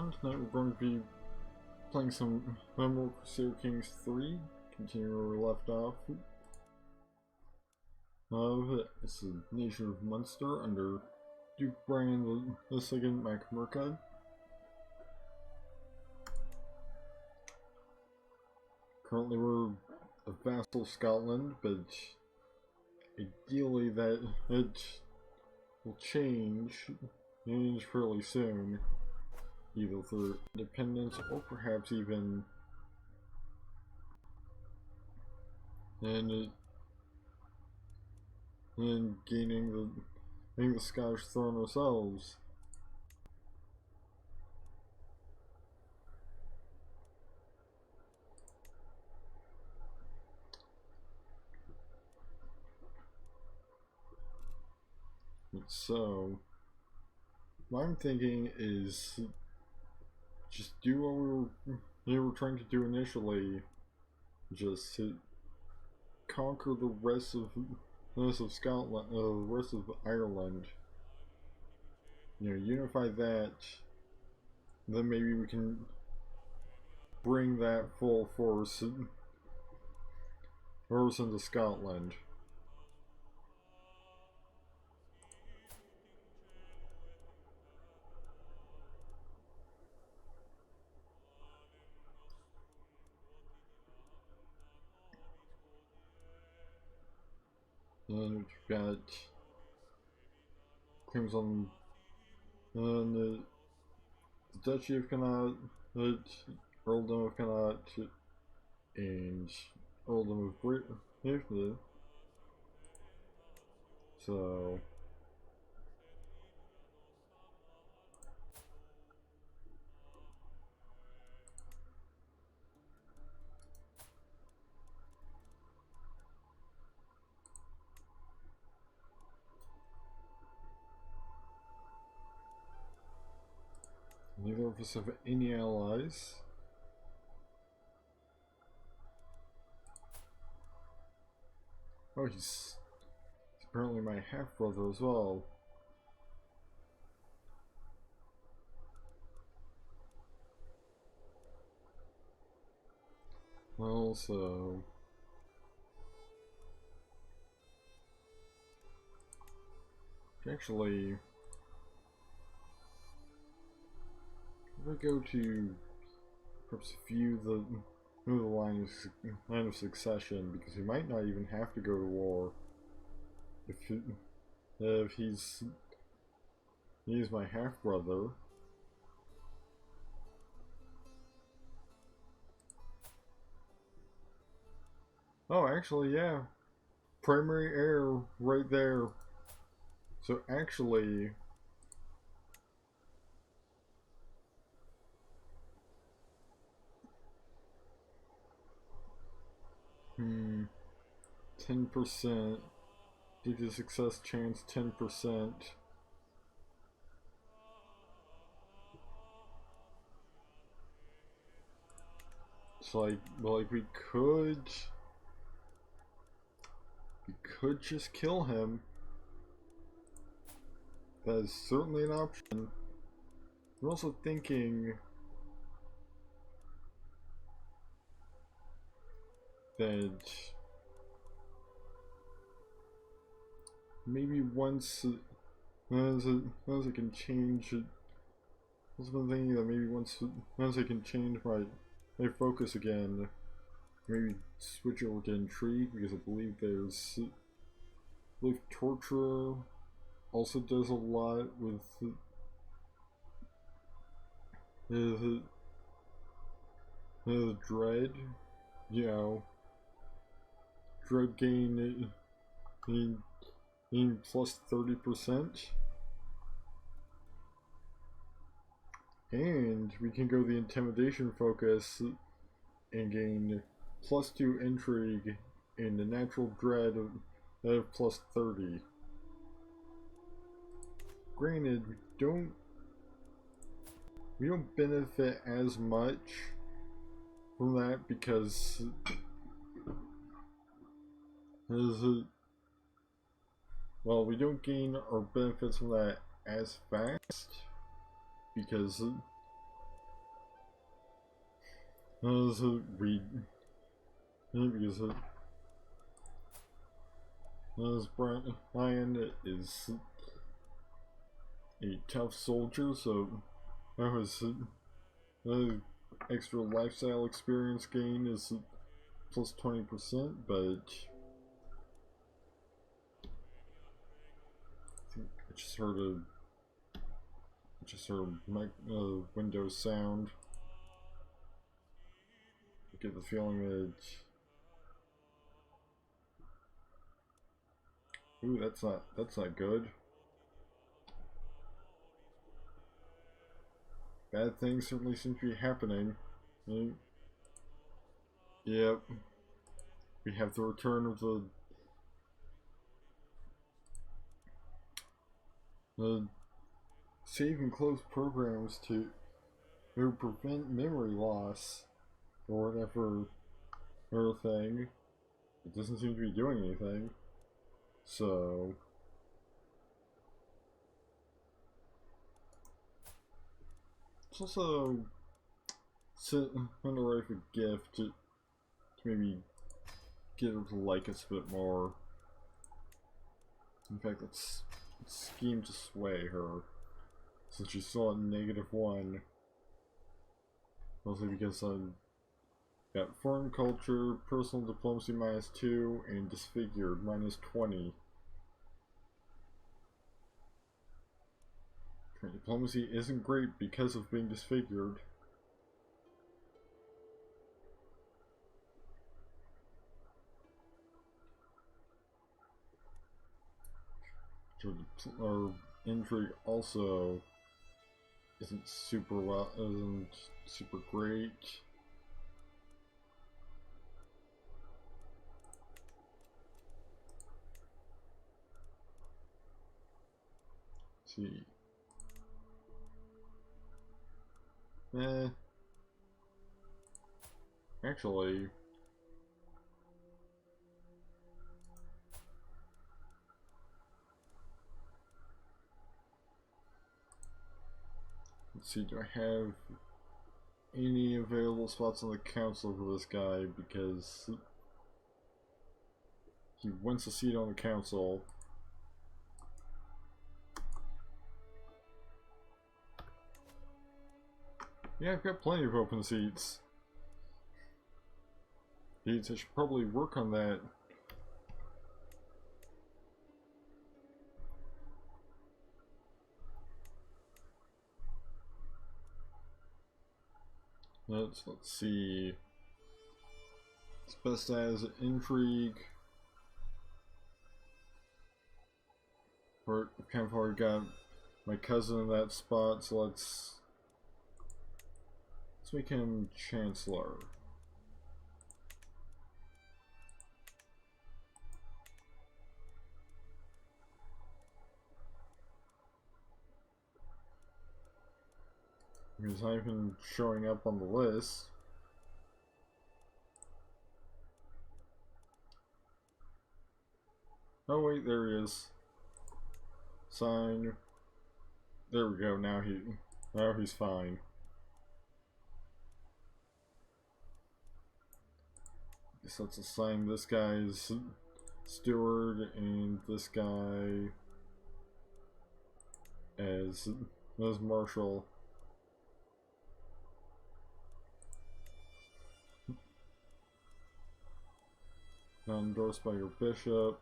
everyone. Tonight we're going to be playing some more Crusader Kings III, continuing where we left off. It's the nation of Munster under Duke Brian II MacMurka. Currently we're a vassal of Scotland, but ideally that it will change fairly soon, either for independence or perhaps even and gaining the Scottish throne ourselves. So what I'm thinking is just do what we were trying to do initially, just to conquer the rest of Scotland, the rest of Ireland. You know, unify that. Then maybe we can bring that full force into Scotland. And we've got claims on the Duchy of Connaught, the Earldom of Connaught, and Earldom of Britain. So neither of us have any allies. Oh, he's apparently my half-brother as well. Well, so actually, if I go to perhaps view the line of succession, because he might not even have to go to war if he's my half brother. Oh, actually, yeah, primary heir right there. So actually, Hmm. 10%. Due to success chance 10%. It's like, well, like we could just kill him. That is certainly an option. I'm also thinking that maybe once I can change it. I've also been thinking that maybe once I can change my focus again, maybe switch over to intrigue, because I believe torture also does a lot with the dread. You know, dread gain plus 30%. And we can go the intimidation focus and gain +2 intrigue and the natural dread of plus 30. Granted, we don't benefit as much from that because well, we don't gain our benefits from that as fast because as we because as Brian is a tough soldier, so that was extra lifestyle experience gain is plus 20%, but I just heard a Windows sound. I get the feeling that ooh, that's not good. Bad things certainly seem to be happening. Yep. We have the return of the save and close programs to prevent memory loss or whatever other thing. It doesn't seem to be doing anything. So it's also send her a gift to maybe get her to like us a bit more. In fact, let's scheme to sway her since she's still at -1. Mostly because I've got foreign culture, personal diplomacy -2, and disfigured -20. Diplomacy isn't great because of being disfigured. Our intrigue also isn't super great. Let's see. Actually, let's see, do I have any available spots on the council for this guy? Because he wants a seat on the council. Yeah, I've got plenty of open seats. I should probably work on that. Let's see. It's best as intrigue. Or kind of already got my cousin in that spot, so let's make him chancellor. He's not even showing up on the list. Oh wait, there he is. Sign. There we go. Now he's fine. Guess let's assign this guy's steward and this guy as marshal. Not endorsed by your bishop.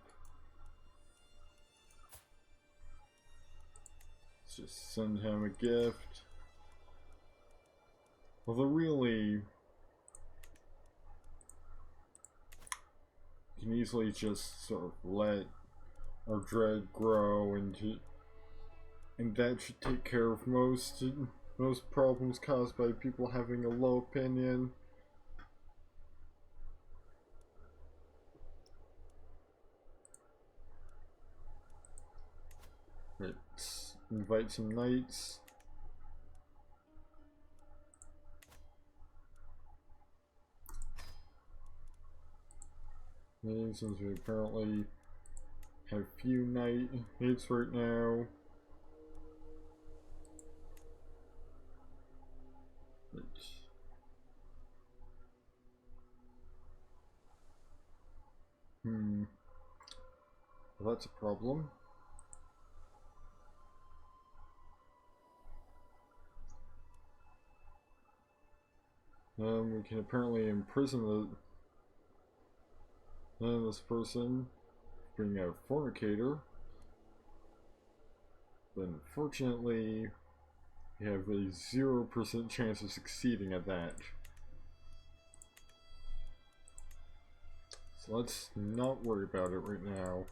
Let's just send him a gift. Although really, you can easily just sort of let our dread grow and that should take care of most problems caused by people having a low opinion. Let's invite some knights. And since we apparently have few knights right now, Well, that's a problem. We can apparently imprison this person, being a fornicator. But unfortunately, we have a 0% chance of succeeding at that. So let's not worry about it right now.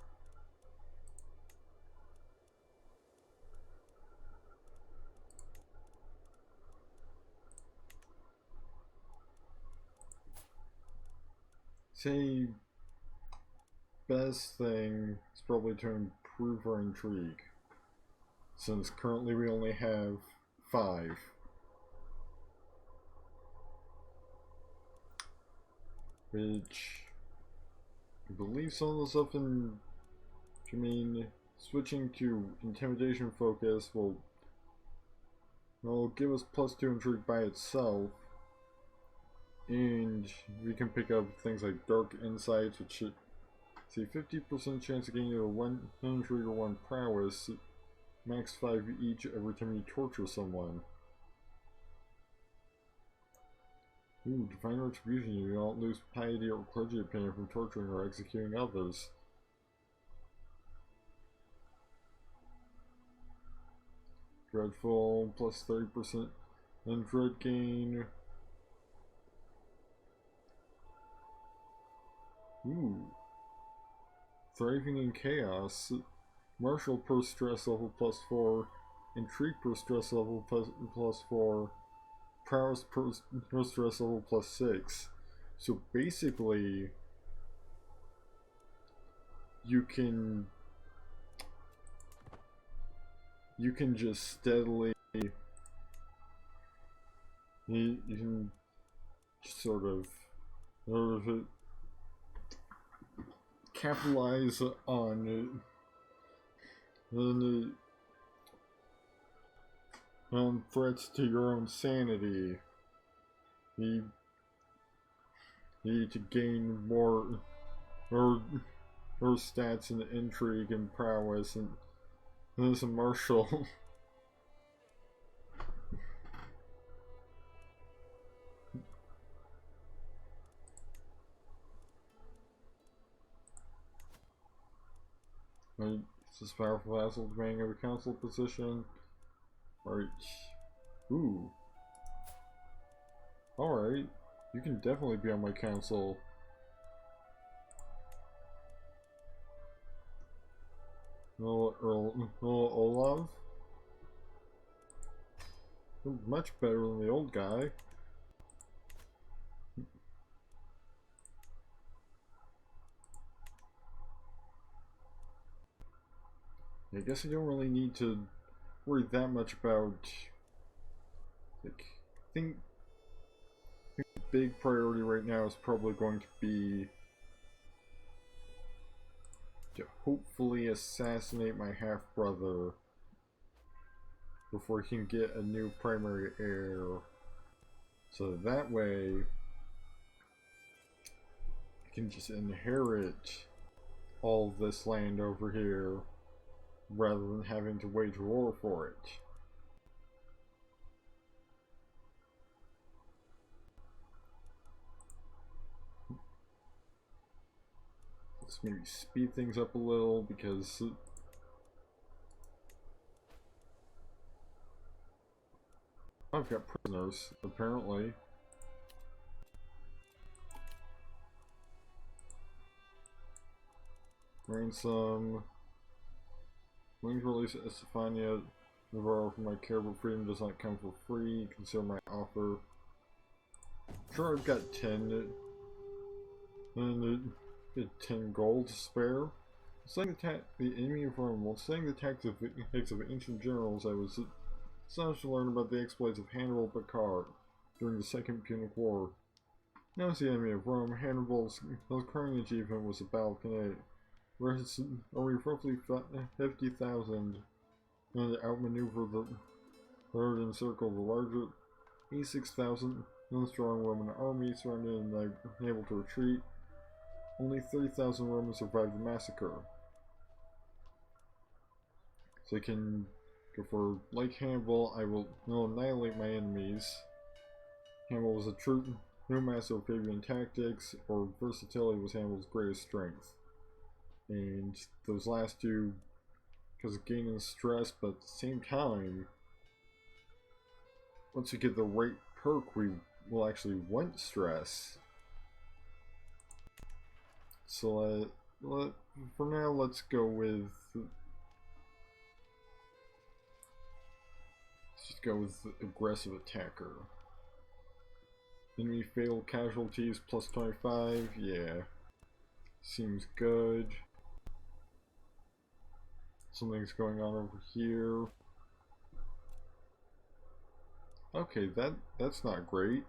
Say, best thing is probably to improve our intrigue, since currently we only have 5. Which I believe some of the stuff in, I mean, switching to intimidation focus will give us +2 intrigue by itself, and we can pick up things like dark insights, which should see 50% chance of gaining a 1 intrigue or 1 prowess, max 5 each every time you torture someone. Ooh, divine retribution, you don't lose piety or clergy opinion from torturing or executing others. Dreadful, plus 30% and dread gain. Ooh. Thriving in chaos. Martial per stress level +4. Intrigue per stress level +4. Prowess per stress level +6. So basically, you can just steadily, you can sort of capitalize on threats to your own sanity. You need to gain more stats and intrigue and prowess and this martial. Right, this powerful vassal demanding of a council position. Alright. Ooh. Alright. You can definitely be on my council. Earl Olav. You're much better than the old guy. I guess I don't really need to worry that much about, like, I think the big priority right now is probably going to be to hopefully assassinate my half-brother before he can get a new primary heir. So that way, I can just inherit all of this land over here rather than having to wage war for it. Let's maybe speed things up a little because I've got prisoners, apparently. Ransom. Wings release Estefania Navarro from my care, but freedom does not come for free. Consider my offer. Sure, I've got 10. And 10 gold to spare. Studying the enemy of Rome, while studying the tactics of ancient generals, I was astonished to learn about the exploits of Hannibal Baccar during the Second Punic War. Now as the enemy of Rome, Hannibal's crowning achievement was the Battle of Cannae, where his army of roughly 50,000 and outmaneuvered the third encircled the larger 86,000 strong Roman army surrounded and unable to retreat. Only 30,000 Romans survived the massacre. So I can go for, like Hannibal, I will annihilate my enemies. Hannibal was a true master of Fabian tactics, or versatility was Hannibal's greatest strength. And those last two, because of gaining stress, but at the same time, once we get the right perk, we will actually want stress. So for now, let's go with aggressive attacker. Enemy fatal casualties plus 25. Yeah, seems good. Something's going on over here. Okay, that's not great.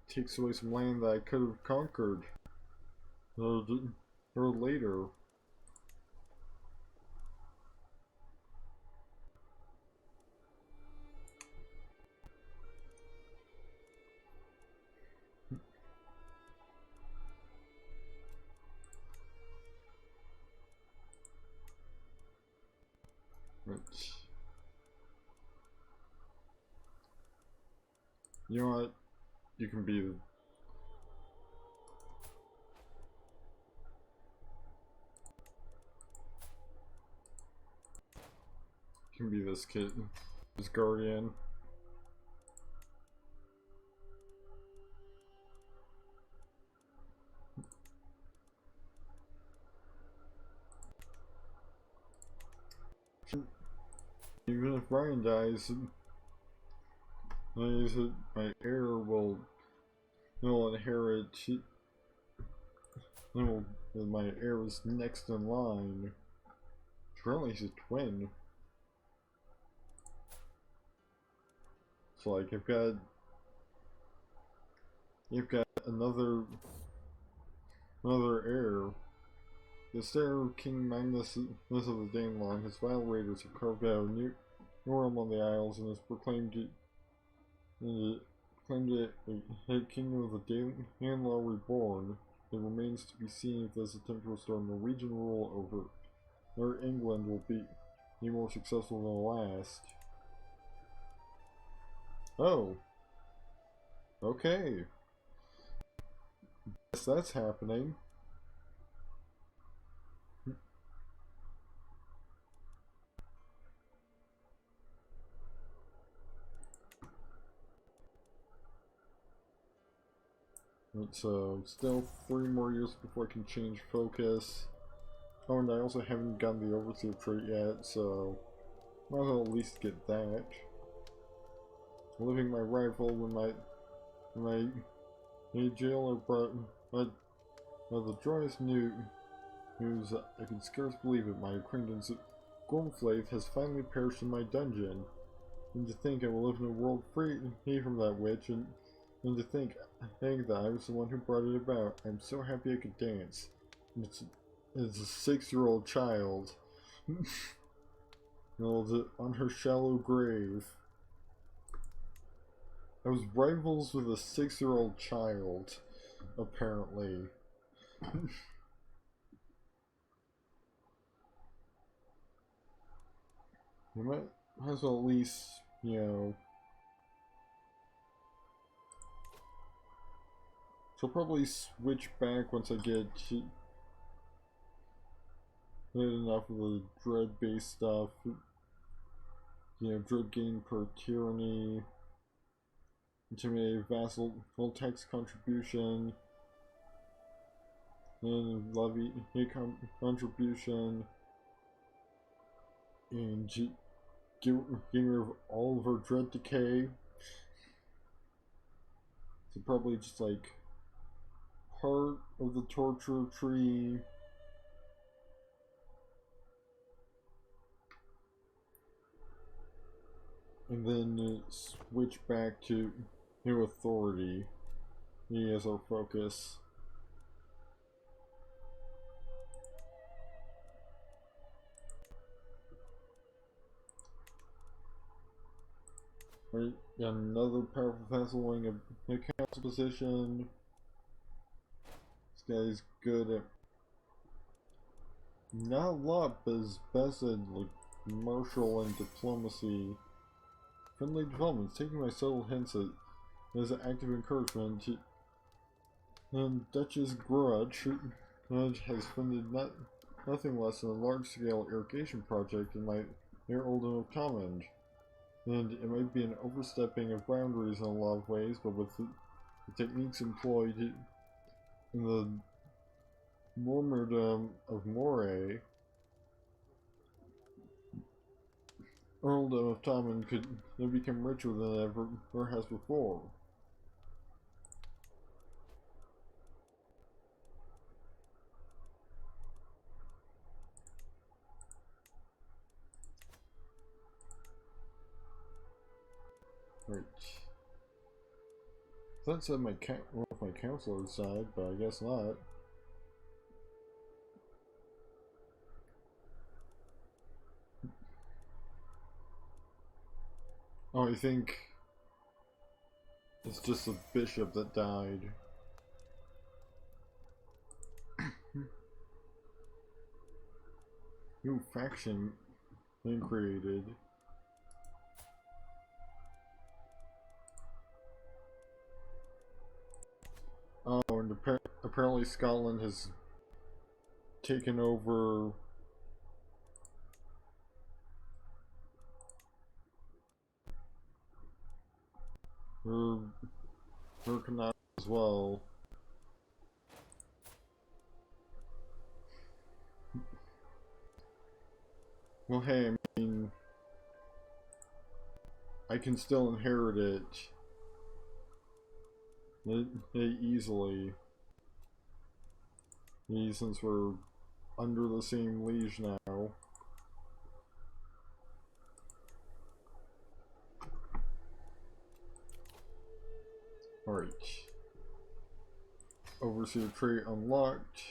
Takes away some land that I could have conquered or later. Right. You know what? You can be the... You can be this kid. This guardian. Even if Brian dies, my heir will inherit. My heir is next in line. Apparently he's a twin. So like you've got another heir. The Crusader King Magnus of the Danelaw, his vile raiders have carved out a new realm on the Isles and has proclaimed it a kingdom of the Danelaw reborn. It remains to be seen if this attempt to restore Norwegian rule over England will be more successful than the last. Oh. Okay. Guess that's happening. So, still 3 more years before I can change focus. Oh, and I also haven't gotten the Overseer trait yet, so might as well at least get that. Living my rifle when my jailer brought the joyous news. I can scarce believe it. My acquaintance Gormflaith has finally perished in my dungeon. And to think I will live in a world free from that witch, and to think, that I was the one who brought it about. I'm so happy I could dance. And it's a 6-year-old child. On her shallow grave. I was rivals with a 6-year-old child, apparently. I might as well at least, so I'll probably switch back once I get enough of the dread-based stuff. Dread gain per tyranny, intimidate vassal, full tax contribution, and levy contribution, and getting rid of all of her dread decay. So probably just like part of the torture tree. And then switch back to new authority. He as our focus. Right, another powerful vassal winning a council position. This guy's good at not a lot, but his best at like commercial and diplomacy. Friendly developments, taking my subtle hints as an active encouragement. And Duchess Grudge has funded nothing less than a large-scale irrigation project in my near Oldham of Thomond. And it might be an overstepping of boundaries in a lot of ways, but with the techniques employed in the Mormerdom of Moray, Earldom of Thomond could become richer than it ever has before. Right. That's on my counselor's side, but I guess not. Oh, I think it's just a bishop that died. New faction being created. Oh, and apparently Scotland has taken over her canal as well. Well, hey, I mean, I can still inherit it easily, since we're under the same liege now. Alright. Overseer trait unlocked.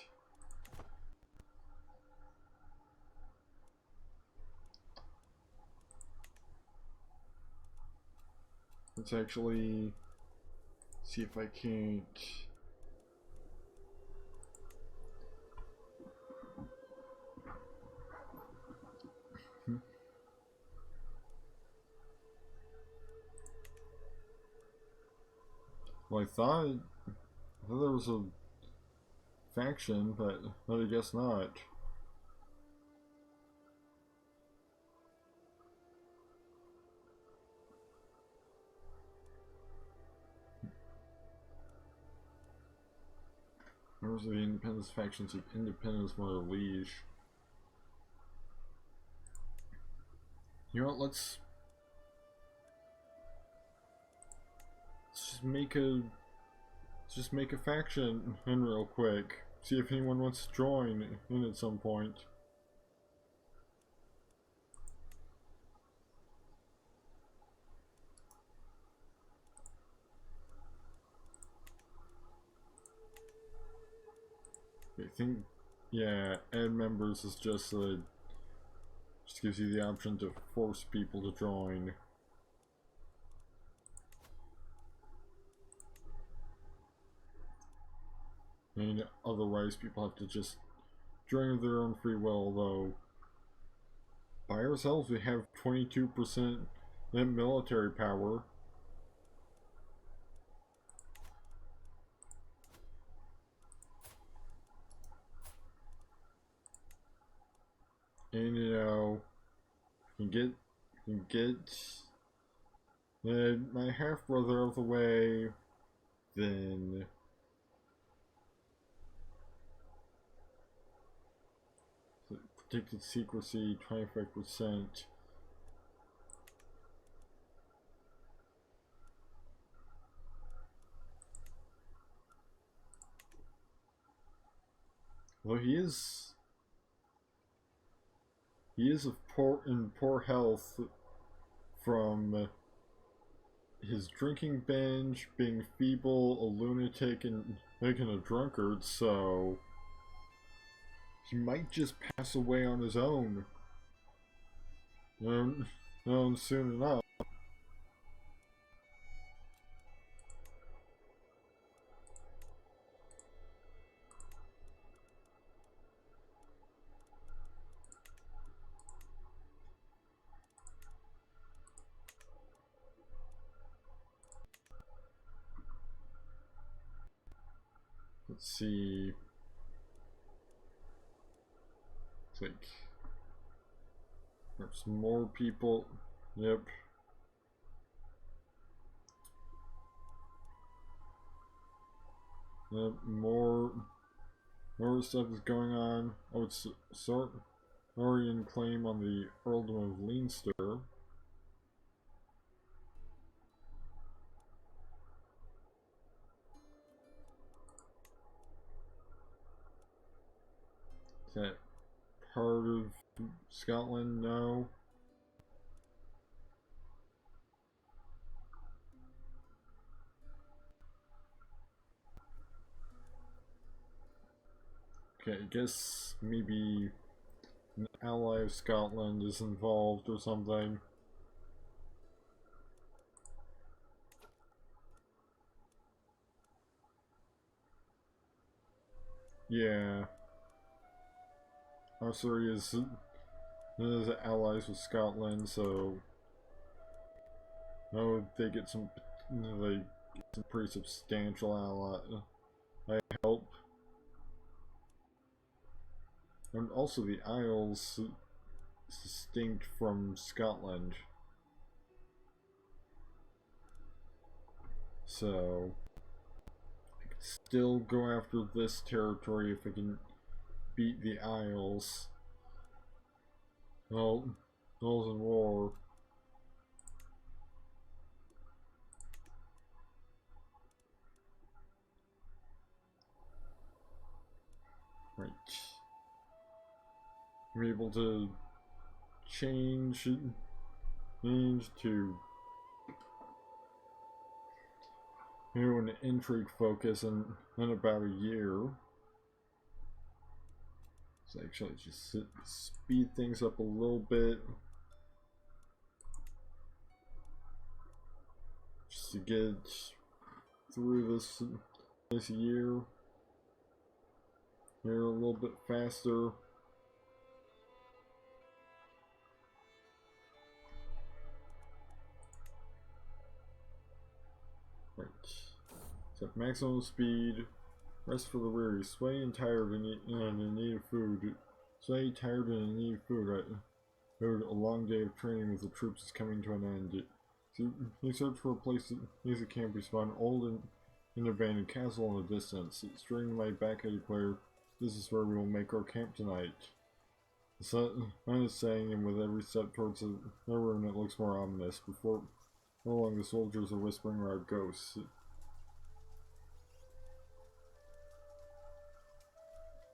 Let's actually see if I can't. Well, I thought there was a faction, but I guess not. Members of the Independence factions of Independence were a liege. You know what, let's just make a faction in real quick. See if anyone wants to join in at some point. I think, yeah, add members is just gives you the option to force people to join. And otherwise people have to just join of their own free will, though by ourselves we have 22% military power. And you know, can get my half brother out of the way, then predicted secrecy 25%. Well, he is in poor health from his drinking binge, being feeble, a lunatic, and making a drunkard, so he might just pass away on his own. Soon enough. Let's see. It's like there's more people. Yep. Yep. More stuff is going on. Oh, it's Saurian claim on the Earldom of Leinster. Is that part of Scotland? No. Okay, I guess maybe an ally of Scotland is involved or something. Yeah. Ossory is allies with Scotland, so no, they get some pretty substantial help. And also the Isles is distinct from Scotland. So I can still go after this territory if I can beat the Isles. Well, Isles in war. Right. I'm able to change to an intrigue focus in about a year. So actually just speed things up a little bit. Just to get through this year. Here a little bit faster. Right. Set maximum speed. Rest for the weary. Sweaty and tired and in need of food. Sweaty, tired, and in need of food. Right. A long day of training with the troops is coming to an end. So you search for a place that needs a camp. You spawn old and an abandoned castle in the distance. Straight to my back, I declare, this is where we will make our camp tonight. The sun is setting, and with every step towards the room, it looks more ominous. Before long, the soldiers are whispering around ghosts.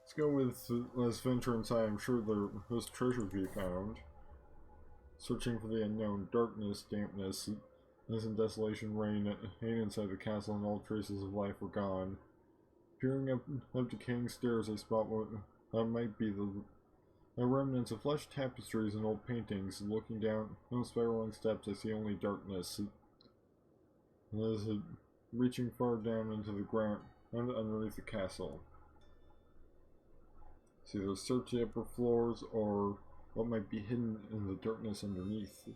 Let's go with let's venture inside. I'm sure there's treasure to be found. Searching for the unknown, darkness, dampness, and desolation reign inside the castle, and all traces of life were gone. Peering up decaying stairs, I spot what might be the remnants of flesh tapestries and old paintings. Looking down the spiraling steps, I see only darkness. As reaching far down into the ground underneath the castle. See, either search the upper floors or what might be hidden in the darkness underneath.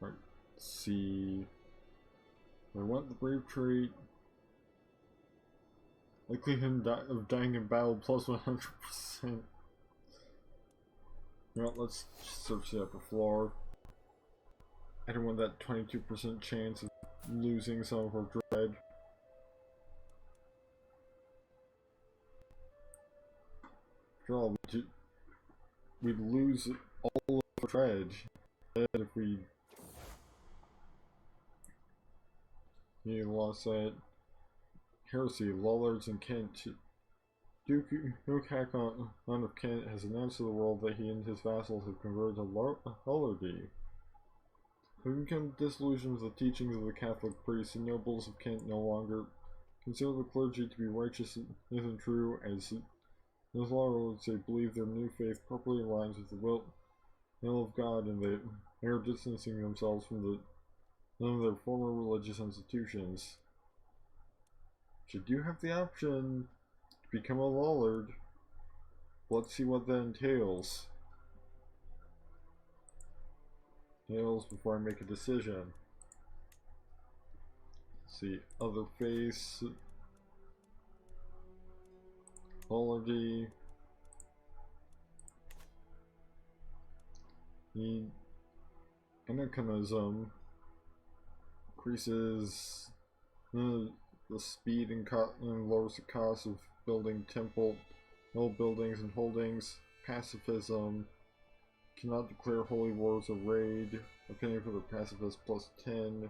Right, let's see. I want the brave trait. Likelihood of dying in battle plus 100%. You know what, let's search the upper floor. I don't want that 22% chance of losing some of our dread. After all, we'd lose all of our dread if we lost that. Heresy, Lollards in Kent. Duke Hakon of Kent has announced to the world that he and his vassals have converted to Lollardy. Having become disillusioned with the teachings of the Catholic priests, the nobles of Kent no longer consider the clergy to be righteous and true, as Lollards they believe their new faith properly aligns with the will of God, and that they are distancing themselves from their former religious institutions. Should you have the option to become a Lollard, let's see what that entails. details before I make a decision. Let's see, other face, quality, need anachronism, increases the speed and lowers the cost of building old buildings and holdings. Pacifism, cannot declare holy wars or raid. Opinion for the pacifist plus 10.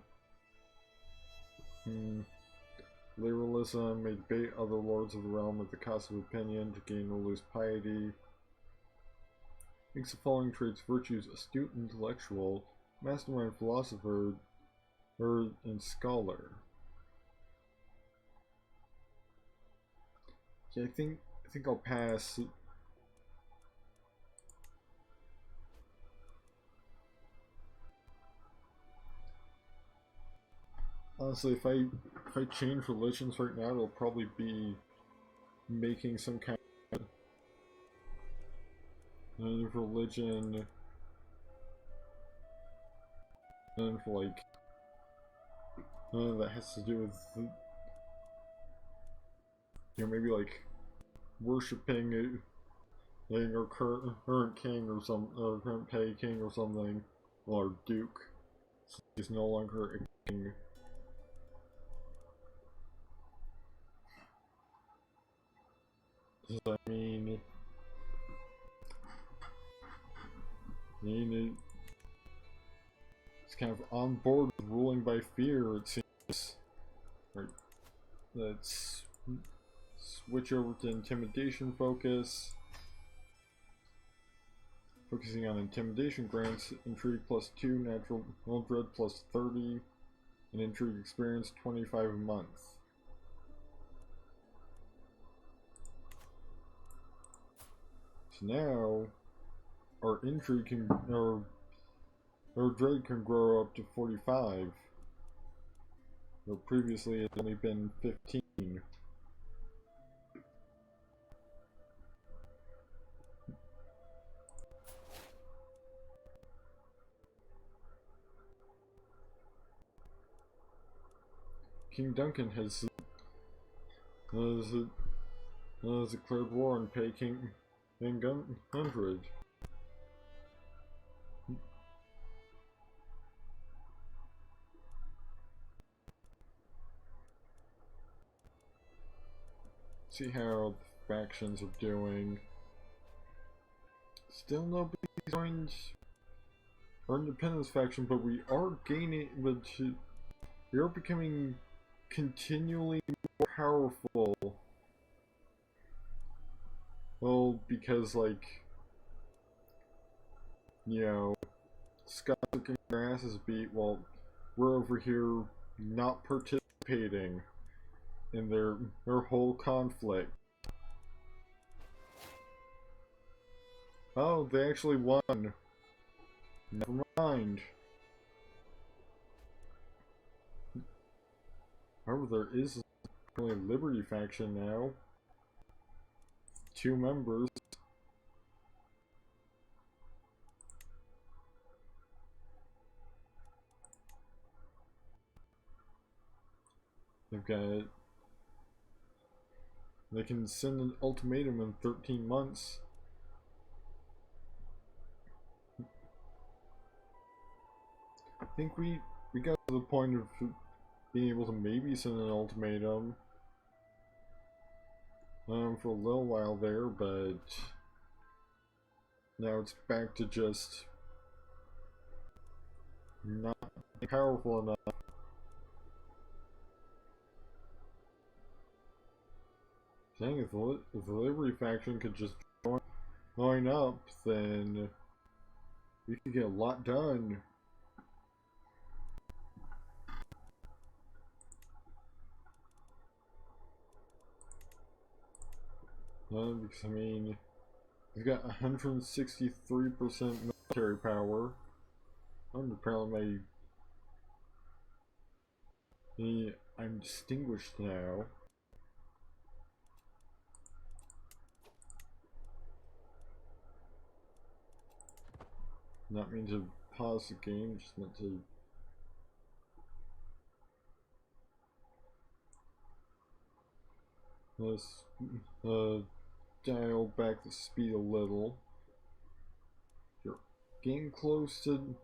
Liberalism, may debate other lords of the realm at the cost of opinion to gain or lose piety. Makes the following traits virtues: astute intellectual, mastermind philosopher, and scholar. Yeah, I think I'll pass. Honestly, if I change religions right now, it'll probably be making some kind of religion, and like that has to do with, maybe like worshiping our current king or or current pay king or something, or duke. So he's no longer a king. Does that mean it's kind of on board with ruling by fear, it seems. Right. Let's switch over to intimidation focus. Focusing on intimidation grants intrigue plus 2, natural dread plus 30, and intrigue experience 25 a month. So now our intrigue can, our dread can grow up to 45. Though previously it had only been 15. King Duncan has declared war on Peking and 100. See how the factions are doing. Still nobody joined our independence faction, but we are gaining, we are becoming continually more powerful. Well, because like, Scots are getting their asses beat while we're over here not participating in their whole conflict. Oh, they actually won. Never mind. However, there is a Liberty faction now. 2 members. They can send an ultimatum in 13 months. I think we got to the point of being able to maybe send an ultimatum for a little while there, but now it's back to just not powerful enough. Dang, if the Liberty faction could just join up, then we could get a lot done. Because I mean, we've got 163% military power. Apparently I'm distinguished now. Not mean to pause the game, just meant to. Let's dial back the speed a little. You're getting close to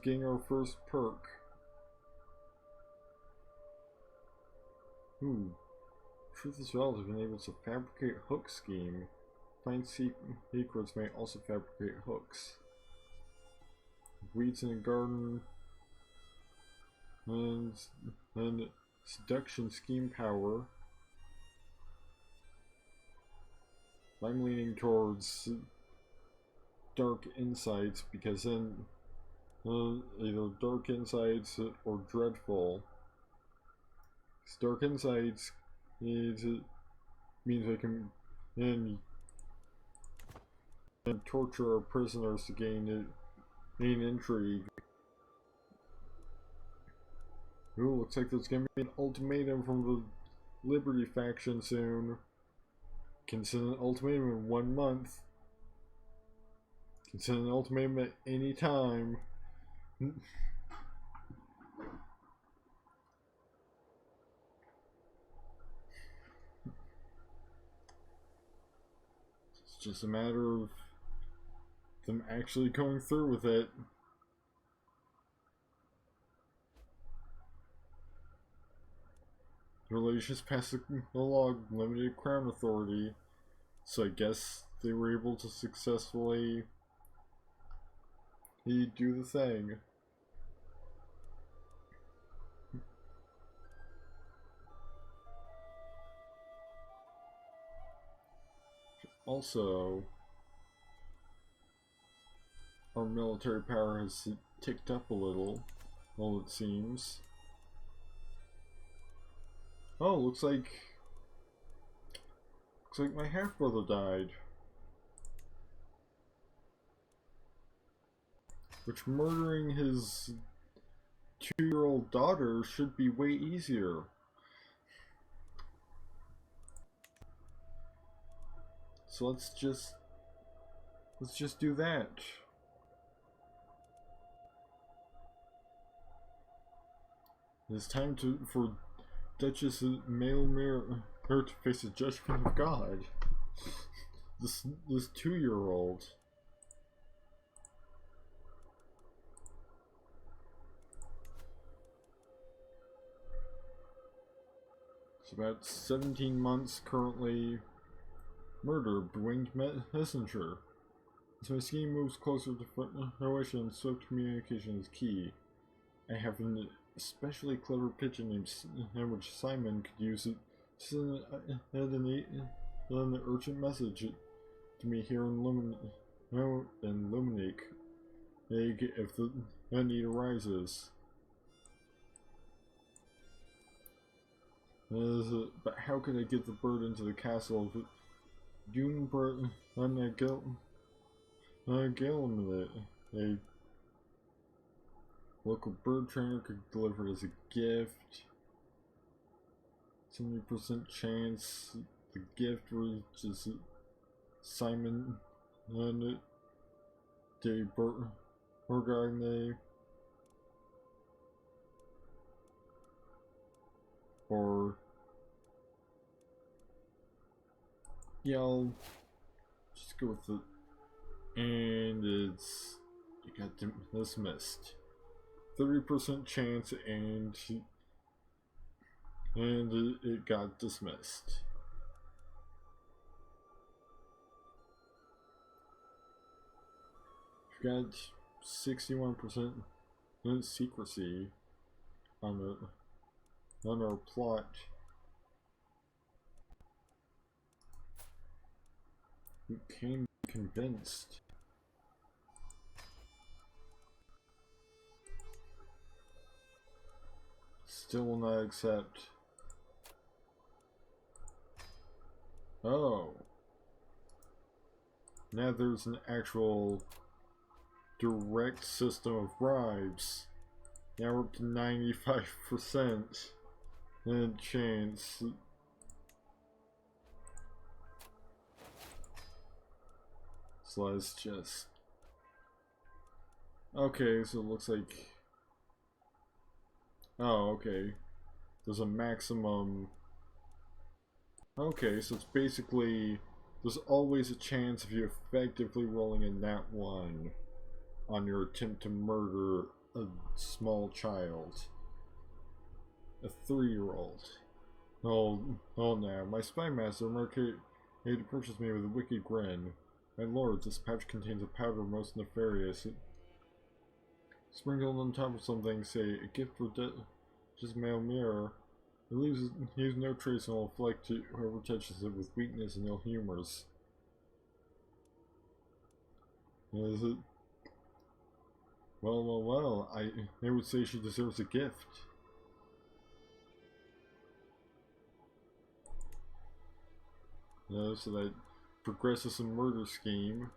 getting our first perk. Truth is relative and able to fabricate hook scheme. Find secrets may also fabricate hooks. Weeds in the garden. And seduction scheme power. I'm leaning towards dark insights because then either dark insights or dreadful. Dark insights means I can and torture our prisoners to gain intrigue. Ooh, looks like there's gonna be an ultimatum from the Liberty faction soon. Can send an ultimatum in 1 month. Can send an ultimatum at any time. It's just a matter of them actually going through with it. Relations passed the law limited crown authority, so I guess they were able to successfully do the thing. Also, our military power has ticked up a little, well it seems. Oh, looks like my half-brother died. Which murdering his 2-year-old daughter should be way easier. So let's just do that. It's time for Duchess Mailmere her to face the judgment of God. This 2-year-old. It's about 17 months currently. Murder, winged messenger. As my scheme moves closer to fruition, swift communication is key. I have an especially clever pigeon named which Simon could use it to send an urgent message to me here in Luminique if the need arises. But how could I get the bird into the castle if Dunebird and Gilman, a local bird trainer, could deliver it as a gift. 70% chance the gift reaches Simon and de Bourgogne, or yeah, I'll just go with it. And it got dismissed. 30% chance, and it got dismissed. We've got 61% secrecy on our plot. You can be convinced. Still will not accept. Oh. Now there's an actual direct system of bribes. Now we're up to 95% and chance. So let's just Okay, so it looks like... Oh, okay. There's a maximum... Okay, so it's basically... There's always a chance of you effectively rolling a nat 1 on your attempt to murder a small child. A 3-year-old. Oh no. My spy master, Marquette, made to purchase me with a wicked grin. My lord, this pouch contains a powder most nefarious. Sprinkled on top of something, say, a gift for just male mirror. It leaves no trace and will afflict to whoever touches it with weakness and ill humors. Is it? Well, I would say she deserves a gift. So that progresses a murder scheme.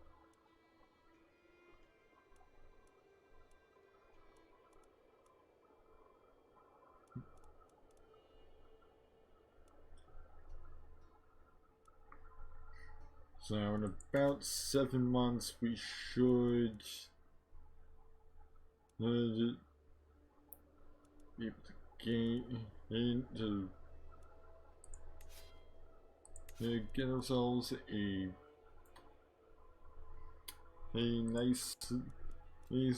So in about 7 months we should be able to gain to get ourselves a nice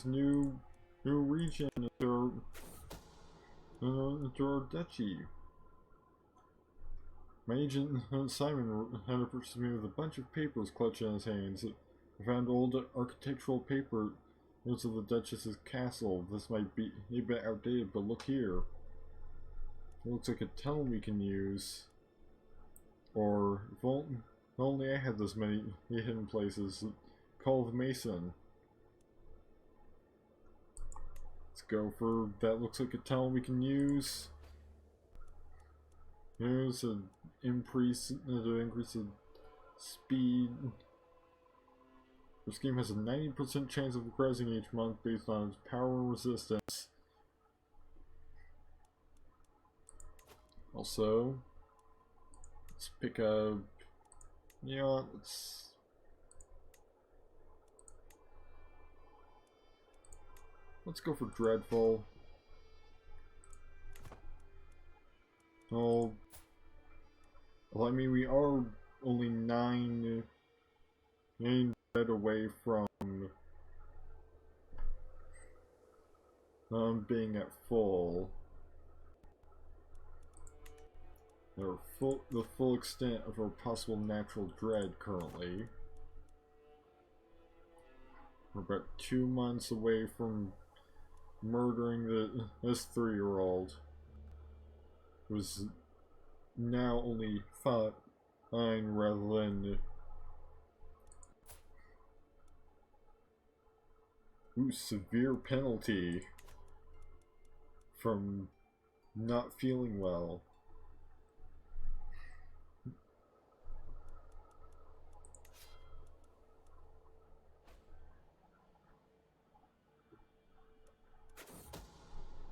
new region into our duchy. My agent Simon had approached me with a bunch of papers clutched in his hands. I found old architectural paper notes of the Duchess's castle. This might be a bit outdated, but look here. It looks like a tunnel we can use. Or if only I had this many hidden places. Call of Mason. Let's go for that. Looks like a tunnel we can use. Here's an increase the speed. This game has a 90% chance of progressing each month based on its power and resistance. Also, let's pick up. You know what? Let's go for Dreadful. Oh, well, I mean, we are only 9 dead away from being at full. The full extent of our possible natural dread currently. We're about 2 months away from murdering this 3-year-old. Was now only 5 rather than severe penalty from not feeling well.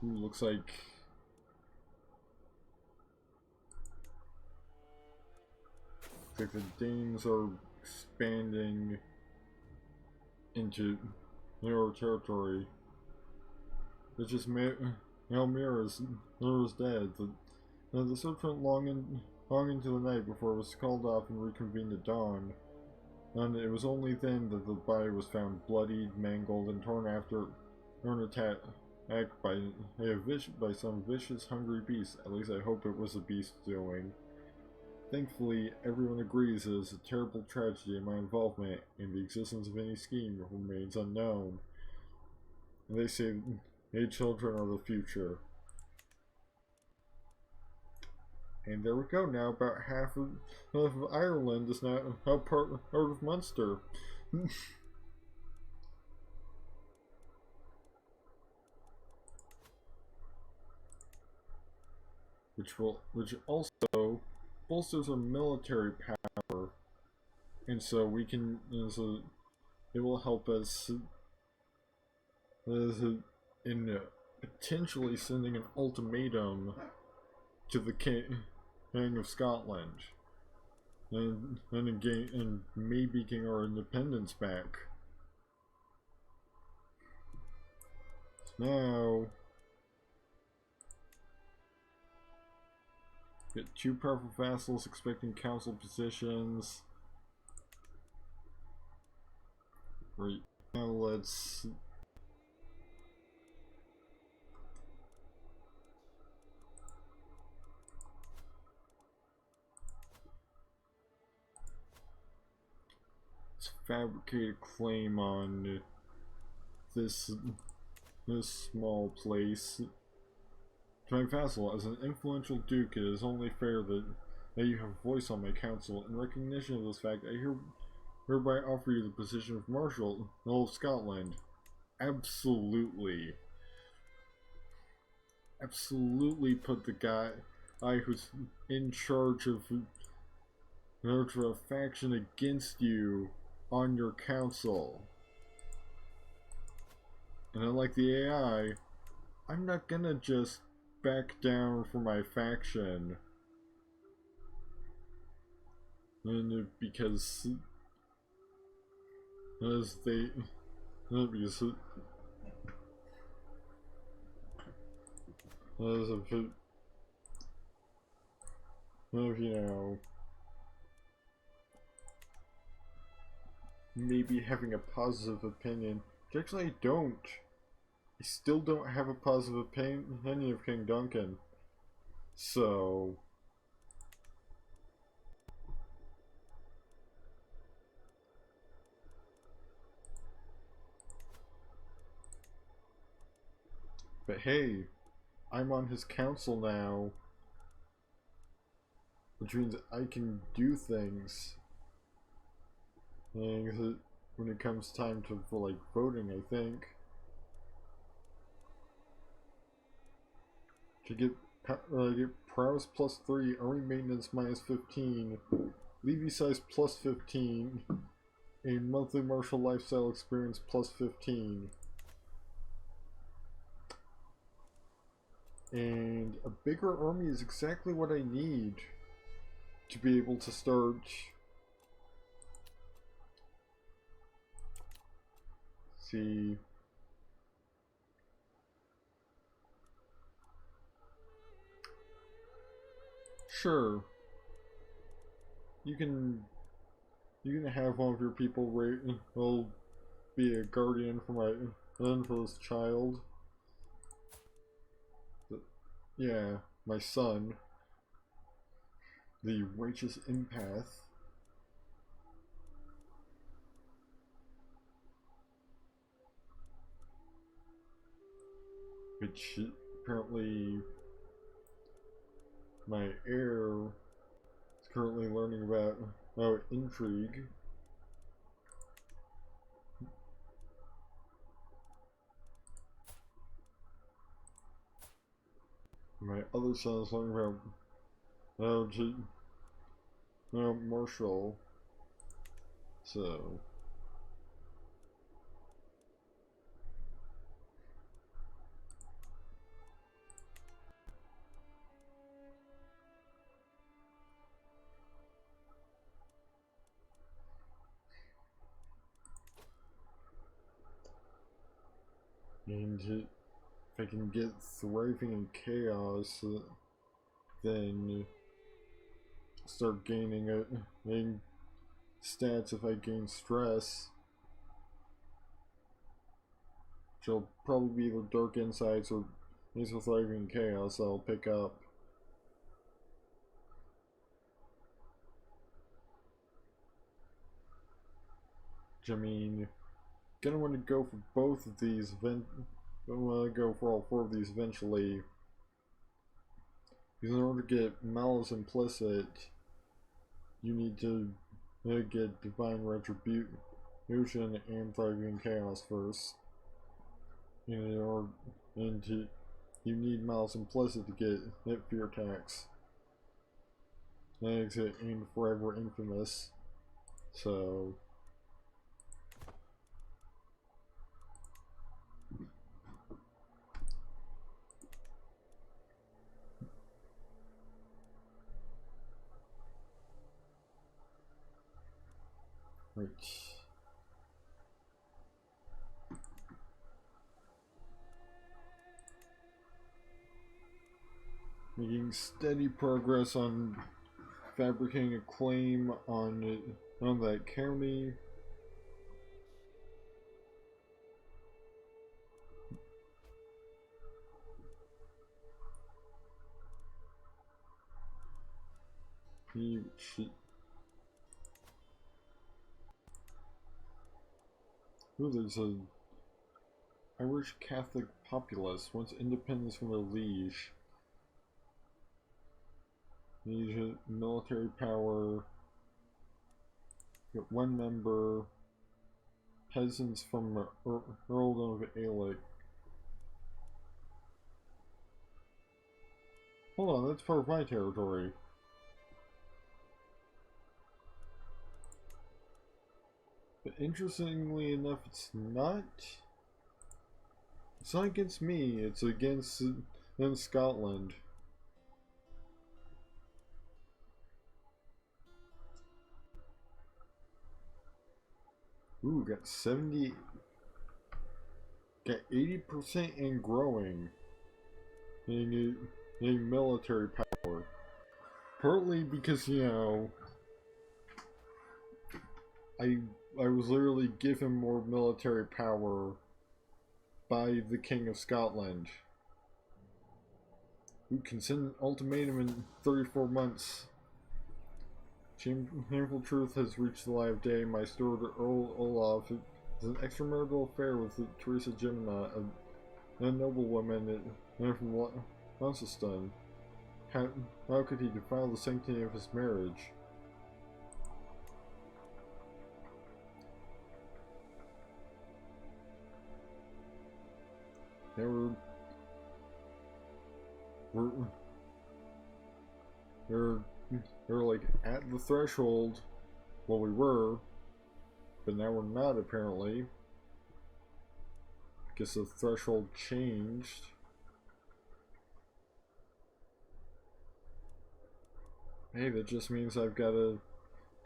Looks like the Danes are expanding into newer territory. It's just Elmira is dead. The search went long into the night before it was called off and reconvened at dawn. And it was only then that the body was found bloodied, mangled, and torn after an attack by some vicious, hungry beast. At least I hope it was a beast doing. Thankfully, everyone agrees it is a terrible tragedy, and my involvement in the existence of any scheme remains unknown. And they say, hey, children are the future. And there we go. Now about half of Ireland is now part of Munster. which also bolsters our military power, and so we can, it will help us in potentially sending an ultimatum to the King of Scotland, and maybe getting our independence back. Now, get 2 powerful vassals expecting council positions. Right now, let's fabricate a claim on this small place. To my vassal, as an influential duke, it is only fair that you have a voice on my council. In recognition of this fact, I hereby offer you the position of Marshal in the whole of Scotland. Absolutely. Absolutely put the guy who's in charge of a faction against you on your council. And unlike the AI, I'm not gonna just back down from my faction. And because because you know, maybe having a positive opinion, which actually I don't. I still don't have a positive opinion of King Duncan. So, but hey, I'm on his council now, which means I can do things. And when it comes time for like voting, I think to get prowess +3, army maintenance -15, levy size +15, and monthly martial lifestyle experience +15. And a bigger army is exactly what I need to be able to start. See. Sure. You can have one of your people will be a guardian for my unfulfilled child. Yeah, my son, the righteous empath. Which apparently my heir is currently learning about intrigue. My other son is learning about martial. So and if I can get thriving in chaos, then start gaining stats if I gain stress. Which will probably be either dark insights or these with thriving in chaos I'll pick up. Which I mean, gonna want to go for both of these. Gonna want to go for all 4 of these eventually. Because in order to get Malice Implicit, you need to get Divine Retribution and Thriving Chaos first. You need Malice Implicit to get Fear Attacks. Exit and Forever Infamous. So right. making steady progress on fabricating a claim on that county. He should. Ooh, there's a Irish Catholic populace wants independence from their liege. Need military power. Get one member. Peasants from Earldom of Aelic. Hold on, that's part of my territory. But interestingly enough, it's not. It's not against me. It's against in Scotland. Ooh, got 70. Got 80% and growing. Needing military power. Partly because, you know, I was literally given more military power by the King of Scotland, who can send an ultimatum in 34 months. Shameful truth has reached the light of day. My steward Earl Olaf has an extramarital affair with Teresa Gemina, a noblewoman from Launceston. How could he defile the sanctity of his marriage? We're like at the threshold. Well, we were, but now we're not apparently. Guess the threshold changed. Hey, that just means I've gotta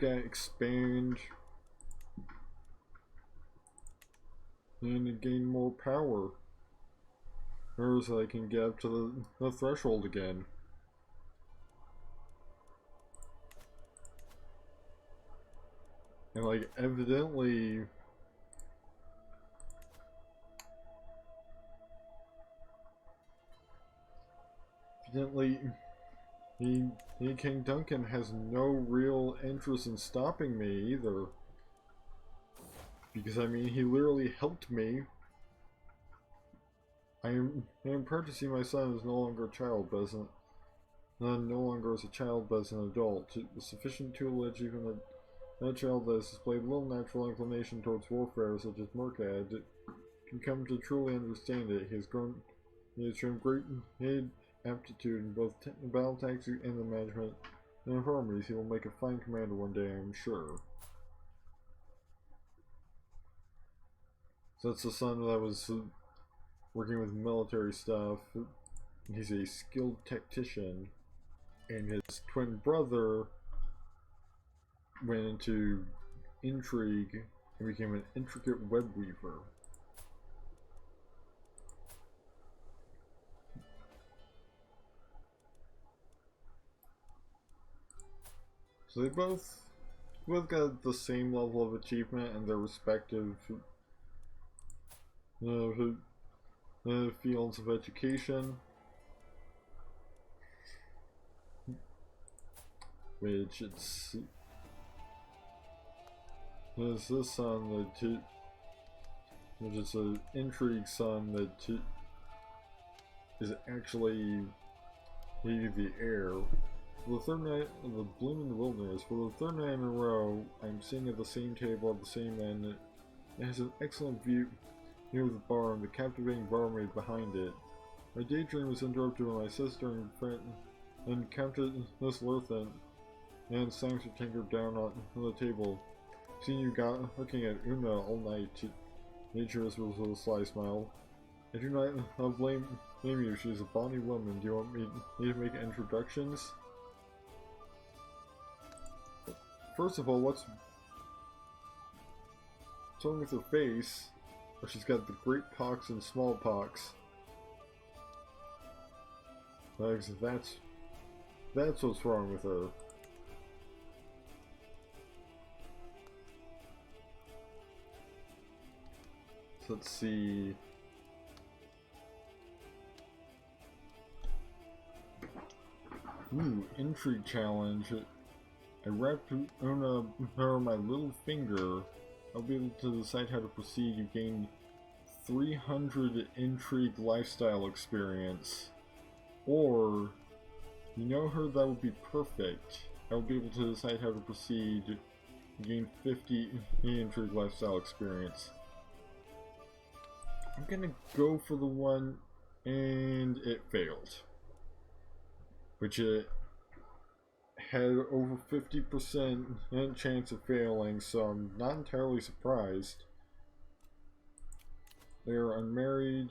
expand and gain more power. Or so I can get up to the threshold again. And like evidently King Duncan has no real interest in stopping me either. Because I mean he literally helped me. I am proud to see my son is no longer a child, but no longer as a child, but as an adult. Sufficient tutelage, even a child that has displayed little natural inclination towards warfare, such as Murkad, can come to truly understand it. He has shown great aptitude in both battle tactics and the management of armies. He will make a fine commander one day, I am sure. So that's the son that was working with military stuff. He's a skilled tactician, and his twin brother went into intrigue and became an intricate web weaver. So they both got the same level of achievement in their respective fields of education, which it's this son that which is an intrigue son that is actually the heir. For the third night of the Bloom in the Wilderness, for the third night in a row, I'm sitting at the same table at the same end. It has an excellent view near the bar and the captivating barmaid behind it. My daydream was interrupted when my sister and Countess Lurthen and slammed her tankard down on the table. Seeing you got looking at Una all night, nature was with a sly smile. I do not blame you. She's a bonny woman. Do you want me to make introductions? First of all, what's wrong with her face? Or she's got the great pox and smallpox. That's That's what's wrong with her. So let's see. Ooh, intrigue challenge. I wrapped on her my little finger. I'll be able to decide how to proceed. You gain 300 intrigue lifestyle experience. Or, you know her, that would be perfect. I'll be able to decide how to proceed. You gain 50 intrigue lifestyle experience. I'm gonna go for the one, and it failed. Which it had over 50% chance of failing, so I'm not entirely surprised. They're unmarried.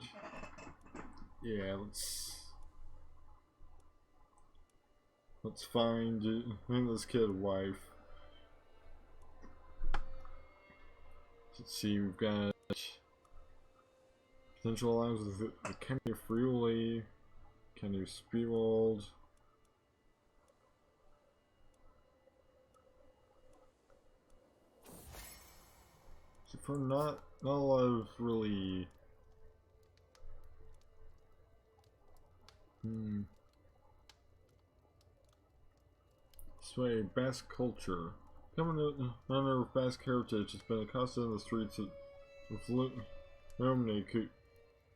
Yeah, let's find this kid a wife. Let's see, we've got potential allies with the Kenny Freely, Kenny Spiewald. So for not a lot of really sway Basque culture. Coming in honor of Basque heritage has been accosted in the streets of Romney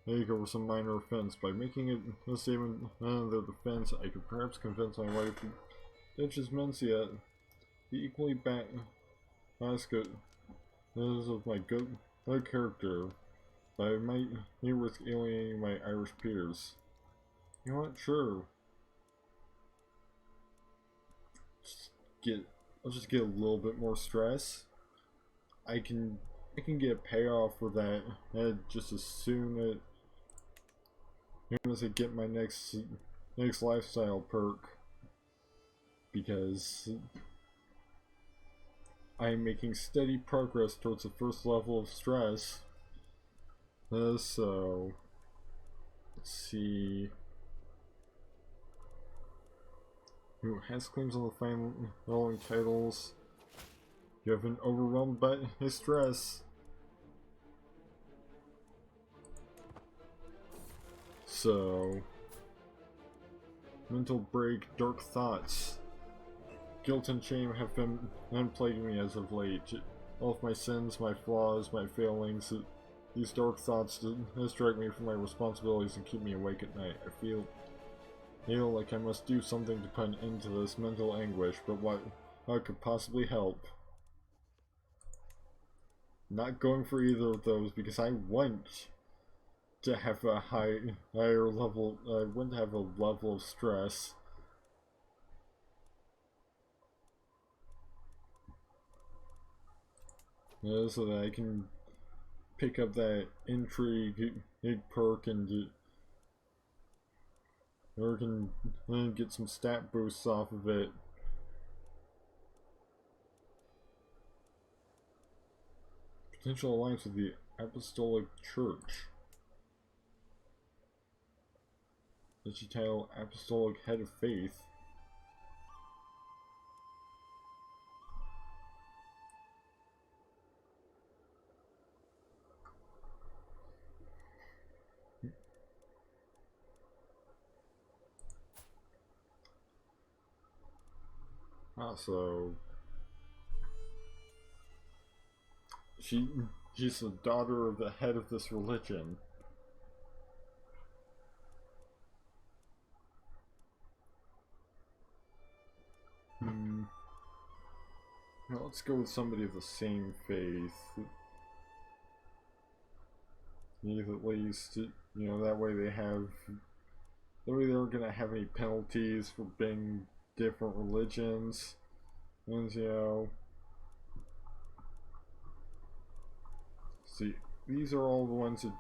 over some minor offense. By making a statement in their defense, I could perhaps convince my wife, Duchess Mencia, the equally Basque of my good character, but I might risk alienating my Irish peers. You know what? Sure. I'll just get a little bit more stress. I can get a payoff for that just as soon as I get my next lifestyle perk, because I'm making steady progress towards the first level of stress. So let's see. Who has claims on the following titles? You have been overwhelmed by his stress. So, mental break, dark thoughts. Guilt and shame have been plaguing me as of late. All of my sins, my flaws, my failings, these dark thoughts distract me from my responsibilities and keep me awake at night. I feel like I must do something to put an end to this mental anguish, but what could possibly help? Not going for either of those because I want to have a higher level. I want to have a level of stress. So that I can pick up that intrigue perk and or can get some stat boosts off of it. Potential alliance with the Apostolic Church. Does she title Apostolic Head of Faith? So she's the daughter of the head of this religion. Now let's go with somebody of the same faith. At least, that way they aren't gonna have any penalties for being different religions. And see, these are all the ones that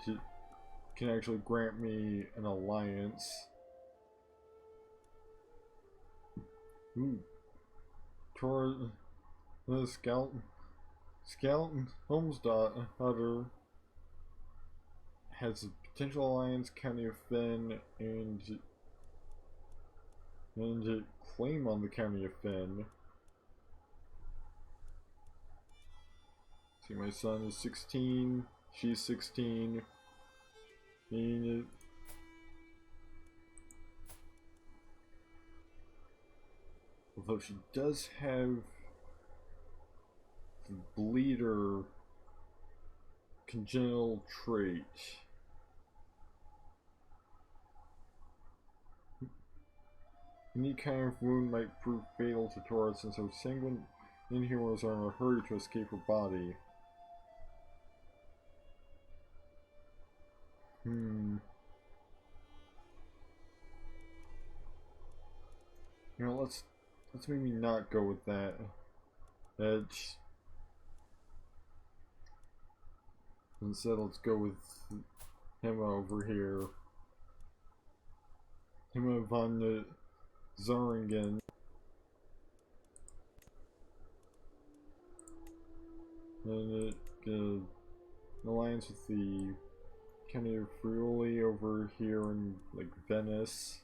can actually grant me an alliance. Ooh. The Scout Holmes' daughter has a potential alliance, County of Finn, and and to claim on the county of Finn. See, my son is 16, she's 16, and although she does have the bleeder congenital trait. Any kind of wound might prove fatal to Taurus, and so sanguine inhumans are in a hurry to escape her body. You know, let's maybe not go with that. Instead, let's go with him over here. Him von Zaringen. And an alliance with the County of Friuli over here in like Venice.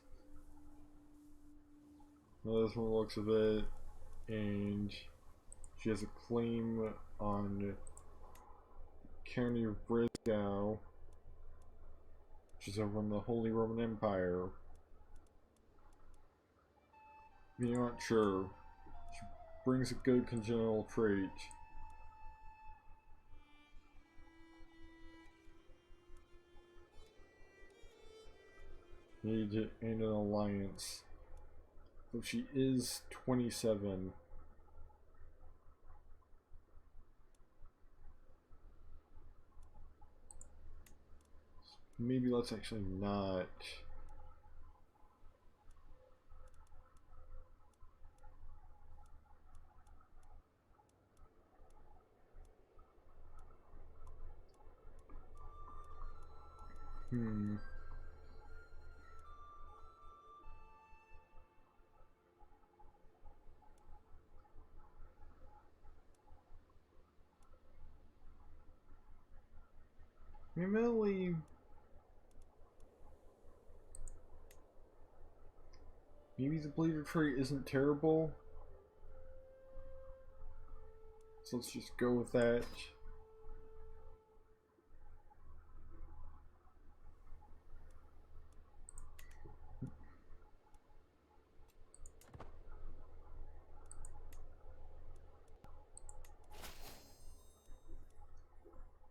That's from the looks of it. And she has a claim on County of Brisgau, which is over in the Holy Roman Empire. You're not sure. She brings a good congenital trait. Need an alliance. So she is 27. Maybe let's actually not. Maybe the bleeder trait isn't terrible. So let's just go with that.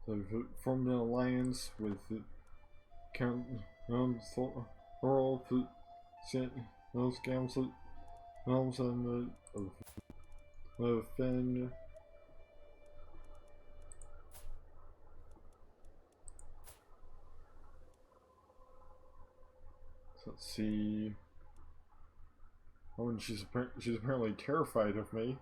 So we've formed an alliance with Count Thorolf St. Gamsel and Finn. So let's see. Oh, and she's apparently terrified of me.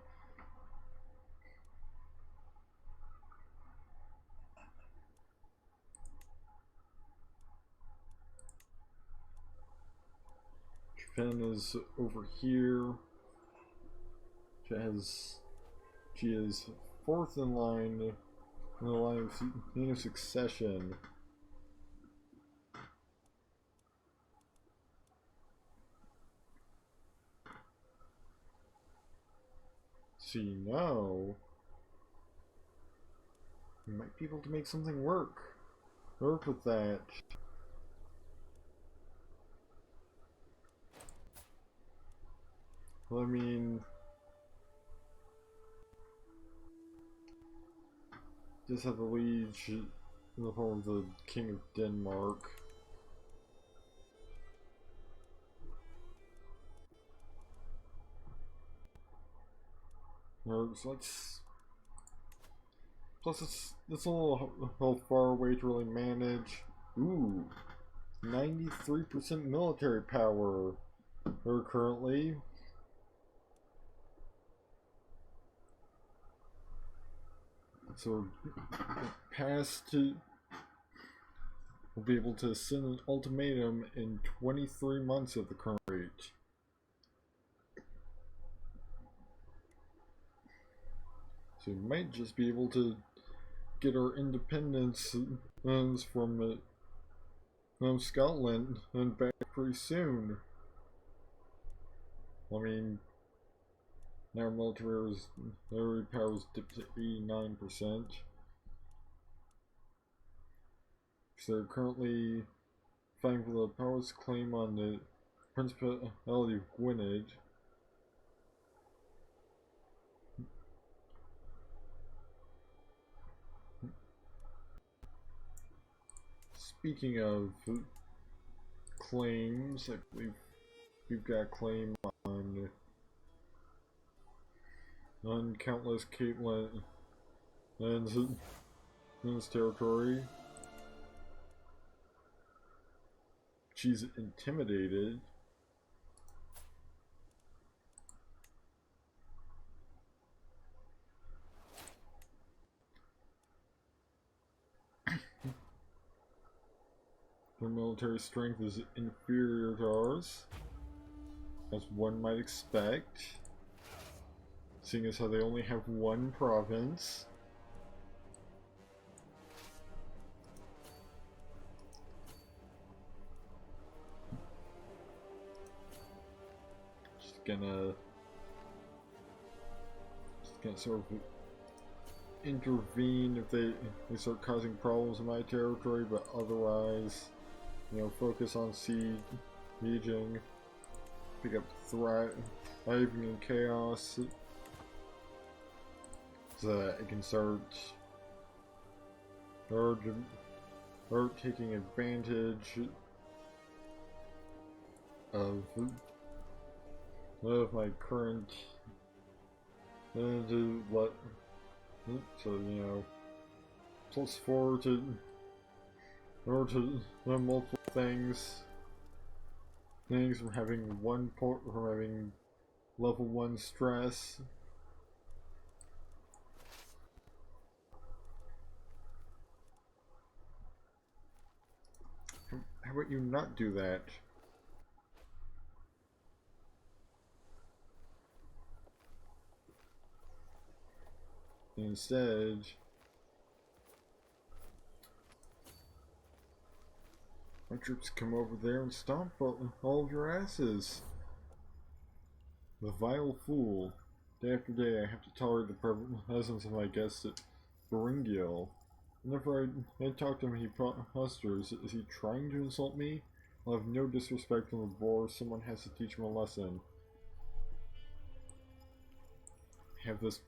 Finn is over here. She is fourth in line in the line of succession. See, now we might be able to make something work with that. Well, I mean, just have the liege in the form of the King of Denmark. So let's. Plus, it's a little far away to really manage. Ooh, 93% military power. Currently. So, we'll be able to send an ultimatum in 23 months at the current rate. So we might just be able to get our independence from Scotland and back pretty soon. I mean, now military powers dipped to 89%. So they're currently fighting for the powers claim on the Principality of Gwynedd. Speaking of claims, I believe we've got a claim on countless Caitlyn's territory. She's intimidated. Her military strength is inferior to ours, as one might expect, seeing as how they only have one province. Just gonna sort of intervene if they start causing problems in my territory, but otherwise, you know, focus on sieging, pick up thriving in chaos, so that I can start taking advantage of my current so, you know, +4 to multiple things from having from having level 1 stress. How about you not do that? Instead, my troops come over there and stomp all of your asses. The vile fool. Day after day I have to tolerate the presence of my guest at Beringil. Whenever I talk to him, he postures. Is he trying to insult me? I'll have no disrespect from the boar. Someone has to teach him a lesson. I have this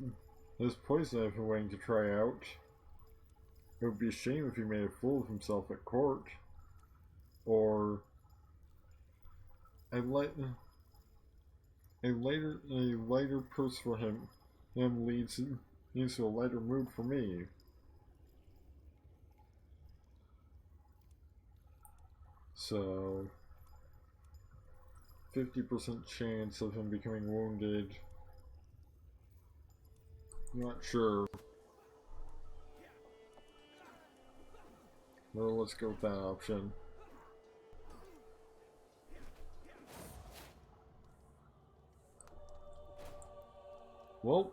poison I've been waiting to try out. It would be a shame if he made a fool of himself at court. Or a lighter purse for him leads to a lighter mood for me. So 50% chance of him becoming wounded. Not sure. Well, let's go with that option. Welp.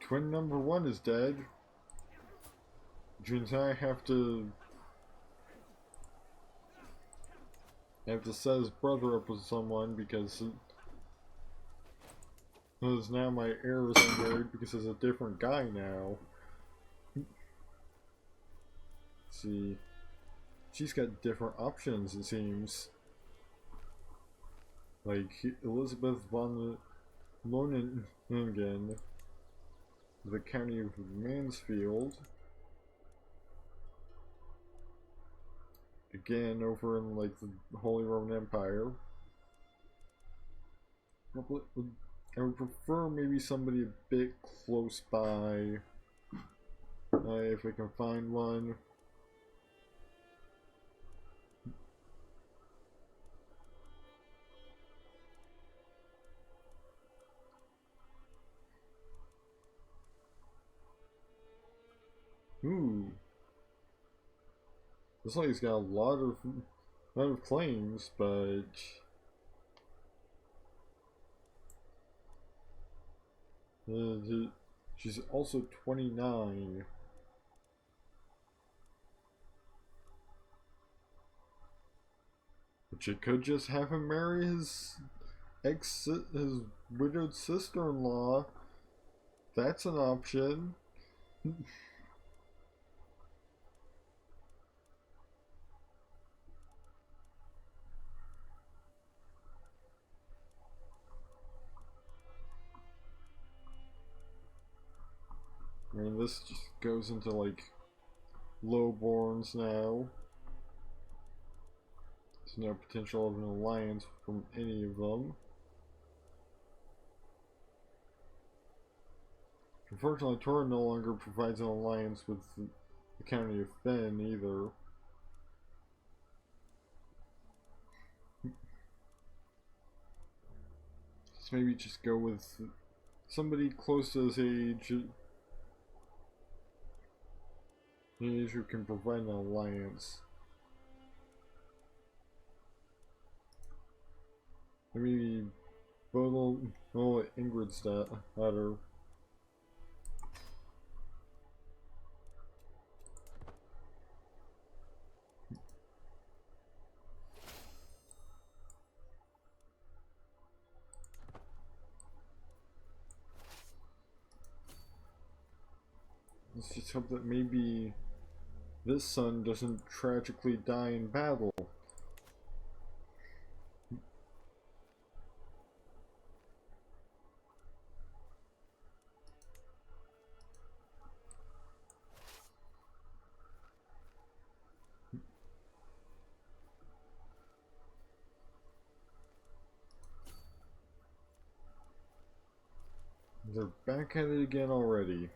Twin number 1 is dead. Which means I have to set his brother up with someone because now my heir is unmarried because he's a different guy now. See, she's got different options, it seems. Like Elizabeth von Lohningen, the county of Mansfield. Again, over in like the Holy Roman Empire. I would prefer maybe somebody a bit close by, if I can find one. Ooh. Looks like he's got a lot of claims, but she's also 29. But you could just have him marry his widowed sister-in-law. That's an option. I mean, this just goes into like lowborns now. There's no potential of an alliance from any of them. Unfortunately, Torah no longer provides an alliance with the county of Fen either. So maybe just go with somebody close to his age who can provide an alliance. Maybe Bodil, Ingrid's daughter. Let's just hope that maybe this son doesn't tragically die in battle. They're back at it again already.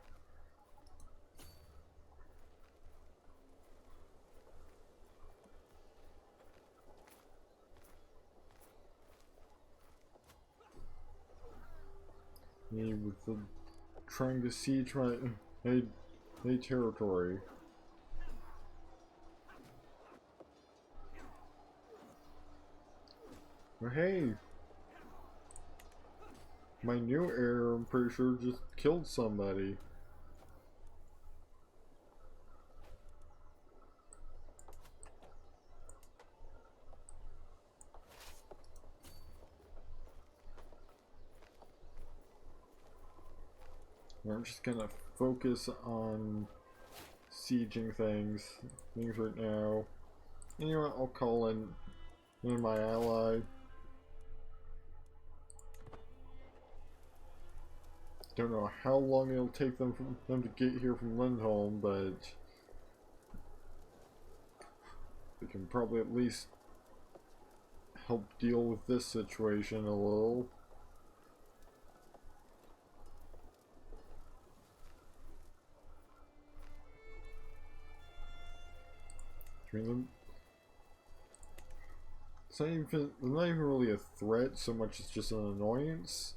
Me with the trying to siege my territory. But hey, my new heir, I'm pretty sure, just killed somebody. I'm just gonna focus on sieging things right now. And you know what, I'll call in my ally. Don't know how long it'll take them to get here from Lindholm, but we can probably at least help deal with this situation a little. I mean, they're not even really a threat so much as just an annoyance.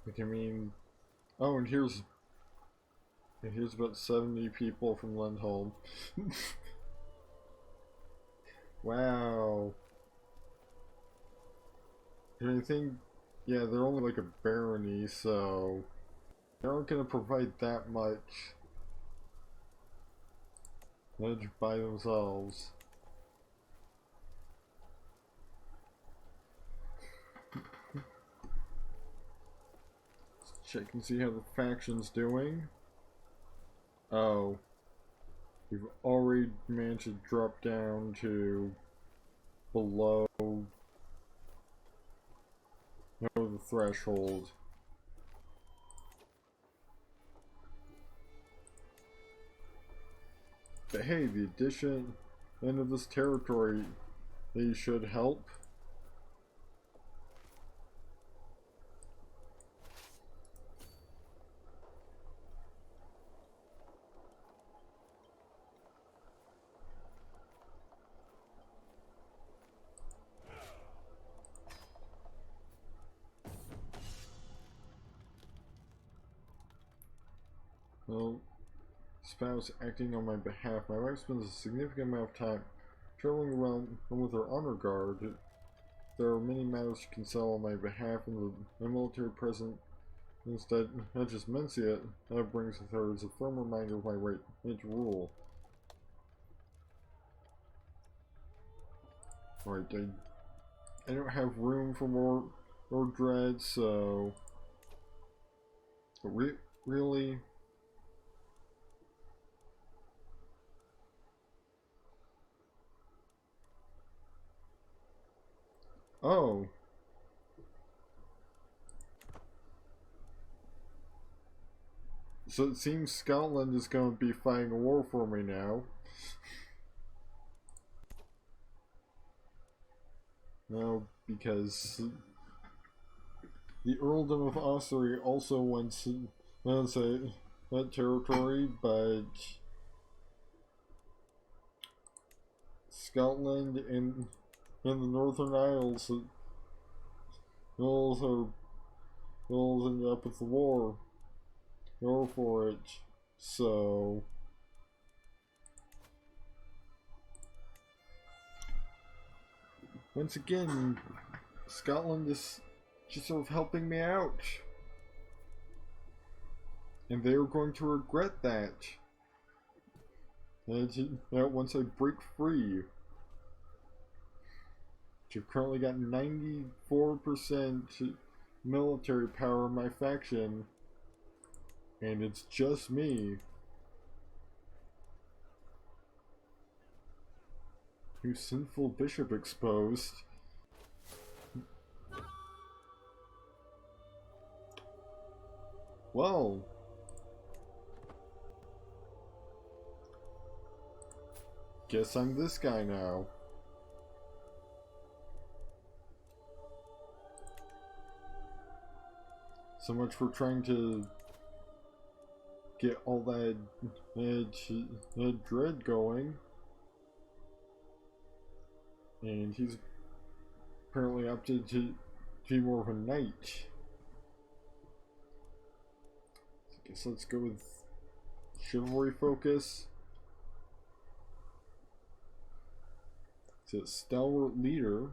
Like, I mean, oh, and here's about 70 people from Lindholm. Wow. And I think, yeah, they're only like a barony, so they aren't gonna provide that much edge by themselves. Let's check and see how the faction's doing. Oh, we've already managed to drop down to below the threshold. But hey, the addition of this territory, they should help. well, spouse acting on my behalf. My wife spends a significant amount of time traveling around with her honor guard. There are many matters she can settle on my behalf, and my military presence instead not just Mencia that brings with her is a firm reminder of my right to rule. Alright, I don't have room for more dread, so really. Oh. So it seems Scotland is going to be fighting a war for me now. No, because the Earldom of Ossory also wants that territory, but Scotland and the Northern Isles will end up with the war for it. So once again, Scotland is just sort of helping me out. And they are going to regret that. And once I break free. You've currently got 94% military power in my faction. And it's just me. New sinful bishop exposed. Well. Guess I'm this guy now. So much for trying to get all that dread going. And he's apparently opted to be more of a knight. So I guess let's go with chivalry focus. It's a stalwart leader.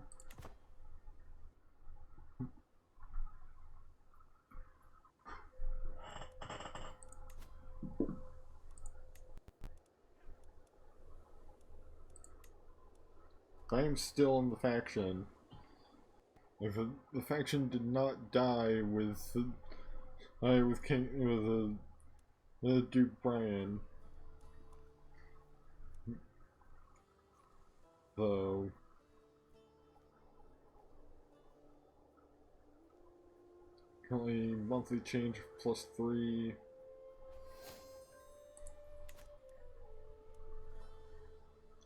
I am still in the faction. If the faction did not die with Duke Brian, though. Currently monthly change +3.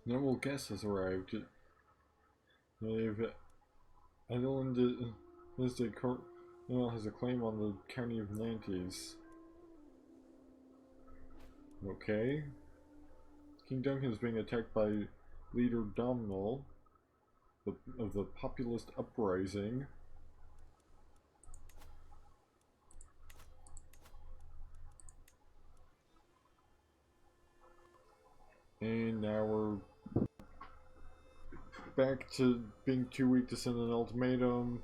Noble guest has arrived. If Adeline has a claim on the county of Nantes. Okay. King Duncan is being attacked by leader Domhnall of the populist uprising. And now we're back to being too weak to send an ultimatum.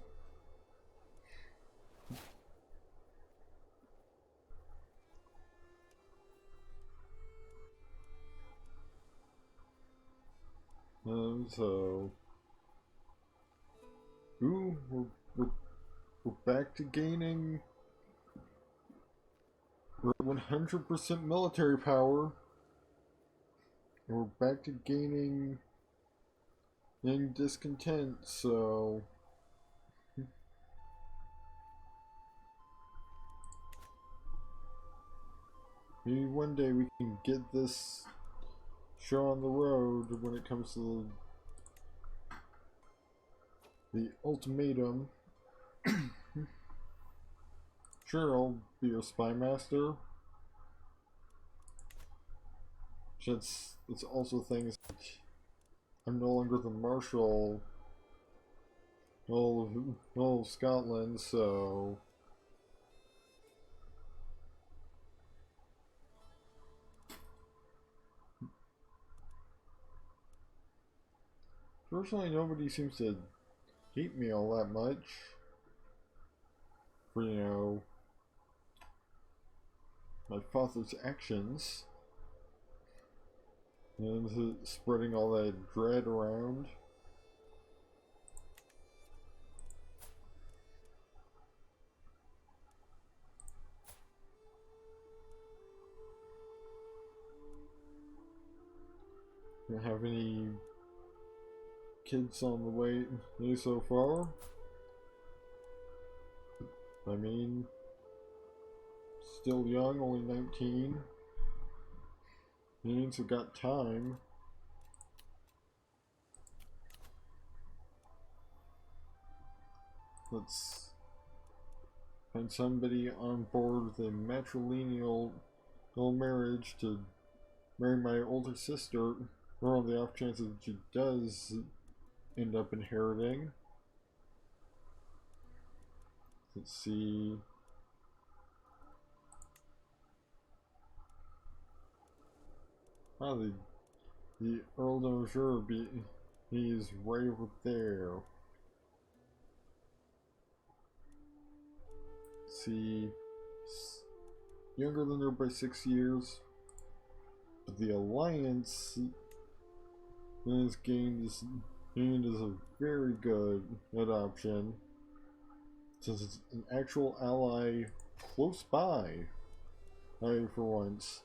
So, ooh, we're back to gaining. We're at 100% military power. And we're back to gaining discontent, so maybe one day we can get this show on the road when it comes to the ultimatum. Sure, I'll be your spy master. It's also things like I'm no longer the marshal of Scotland, so Personally, nobody seems to hate me all that much for, my father's actions and spreading all that dread around. Don't have any kids on the way so far. I mean, still young, only 19. Means we've got time. Let's find somebody on board with a matrilineal marriage to marry my older sister, or on the off chance that she does end up inheriting. Let's see. The Earl d'Auger, he's right over there. Let's see. Younger than her by 6 years. But the alliance is gained is a very good option, since it's an actual ally close by. For once.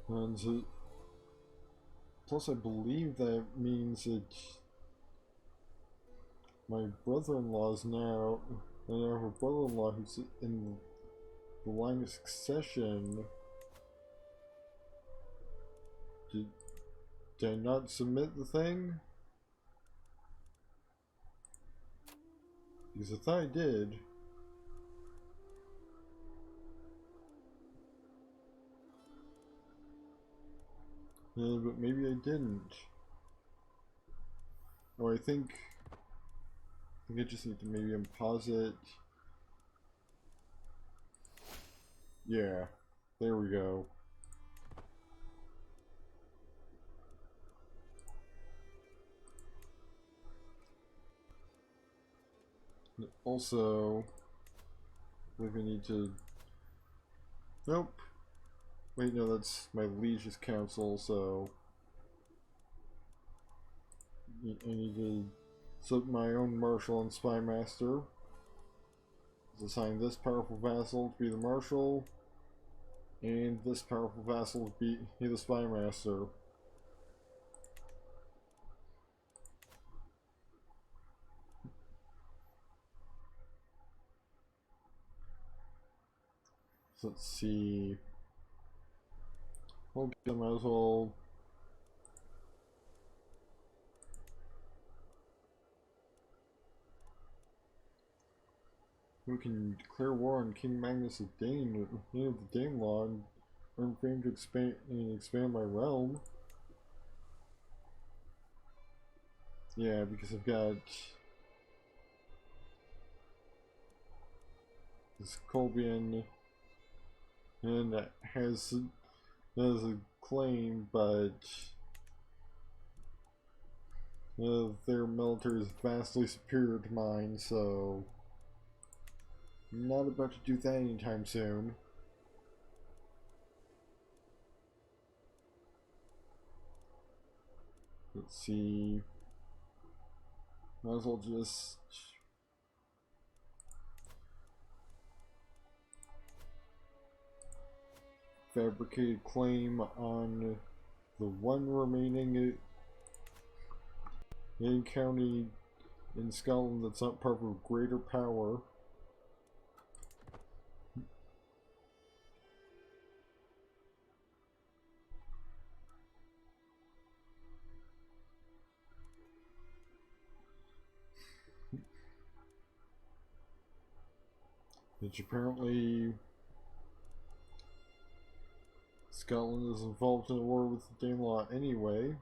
And plus, I believe that means that my brother-in-law's now, and I have a brother-in-law who's in the line of succession. Did I not submit the thing? Because I thought I did. Yeah, but maybe I didn't. Oh, I think I just need to maybe unpause it. Yeah, there we go. Also, we need to... Nope. Wait, no, that's my liege's council, so... I need to set my own marshal and spy master. Assign this powerful vassal to be the marshal, and this powerful vassal to be the spy master. So let's see. Okay, I might as well. We can declare war on King Magnus of Dane, the Danelaw, and earn fame to expand my realm. Yeah, because I've got this Colbian, and that has a claim, but their military is vastly superior to mine, so I'm not about to do that anytime soon. Let's see. Might as well just fabricate a claim on the one remaining county in Scotland that's not part of a greater power. Which apparently Scotland is involved in a war with the Danelaw anyway.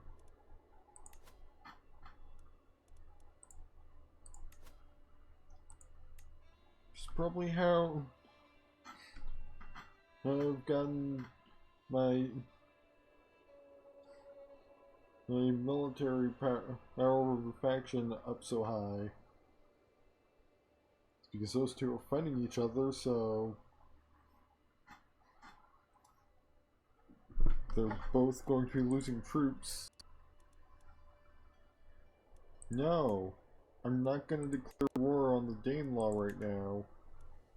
Just probably how I've gotten my military power faction up so high. It's because those two are fighting each other, so they're both going to be losing troops. No, I'm not going to declare war on the Danelaw right now.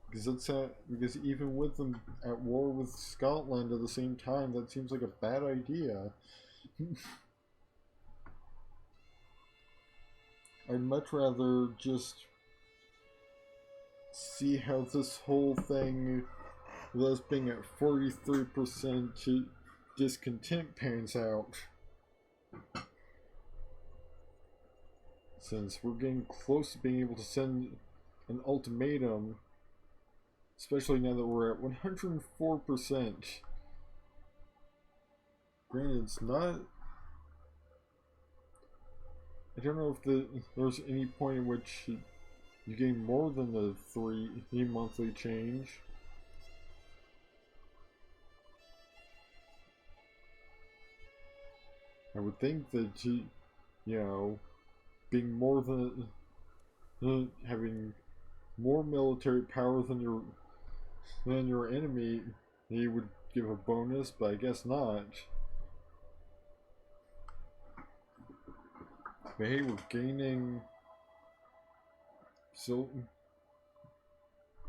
Because even with them at war with Scotland at the same time, that seems like a bad idea. I'd much rather just see how this whole thing, with us being at 43% discontent, pans out. Since we're getting close to being able to send an ultimatum, especially now that we're at 104%. Granted, it's not... I don't know if there's any point in which you gain more than the 3 monthly change. I would think that, you know, being more than... having more military power than your enemy, he would give a bonus, but I guess not. But hey, we're gaining... So...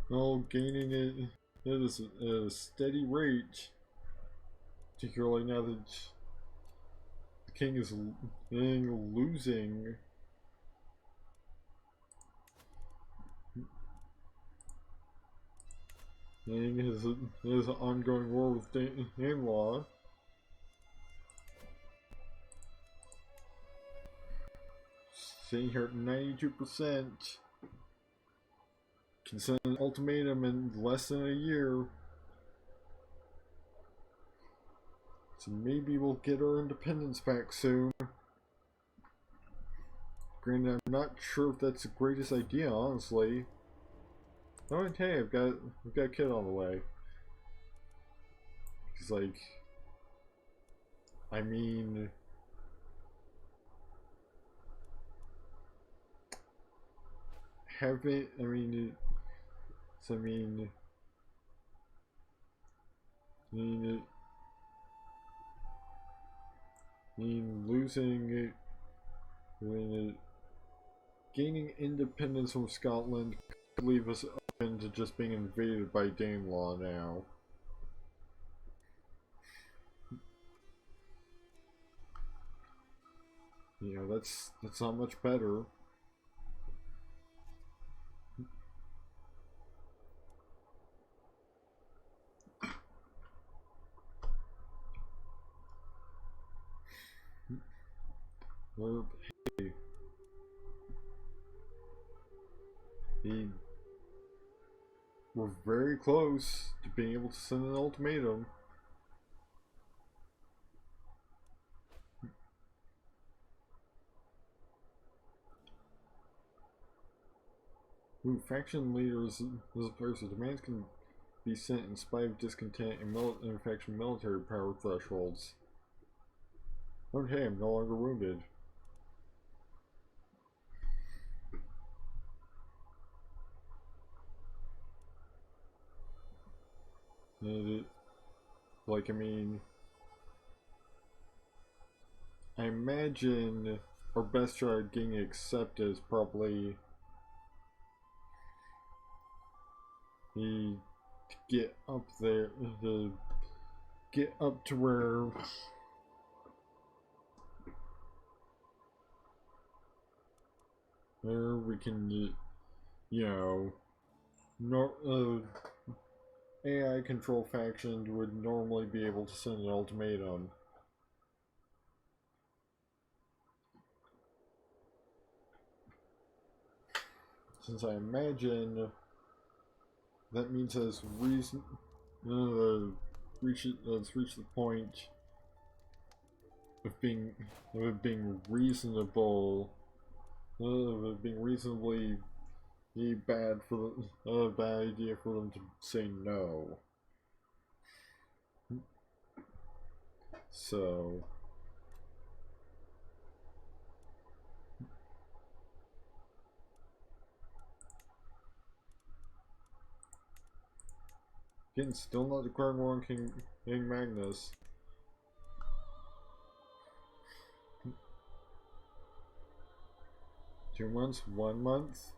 Well, gaining it at a steady rate. Particularly now that the king is losing. And his ongoing war with Danelaw. Sitting here at 92%. Can send an ultimatum in less than a year. So maybe we'll get our independence back soon. Granted, I'm not sure if that's the greatest idea, honestly. Oh, and hey, I've got a kid on the way. He's like, I mean, gaining independence from Scotland could leave us open to just being invaded by Danelaw now. You know, that's not much better. Well, hey. We're very close to being able to send an ultimatum. Ooh, faction leaders as opposed to demands can be sent in spite of discontent and faction military power thresholds. Okay, I'm no longer wounded. And I imagine our best shot at getting accepted is probably to get up there, to get up to where we can, you know, AI control faction would normally be able to send an ultimatum. Since I imagine that means let's reach the point of being reasonable, of it being reasonably, be bad for a bad idea for them to say no. So again, still not declaring war on King Magnus. 2 months, 1 month.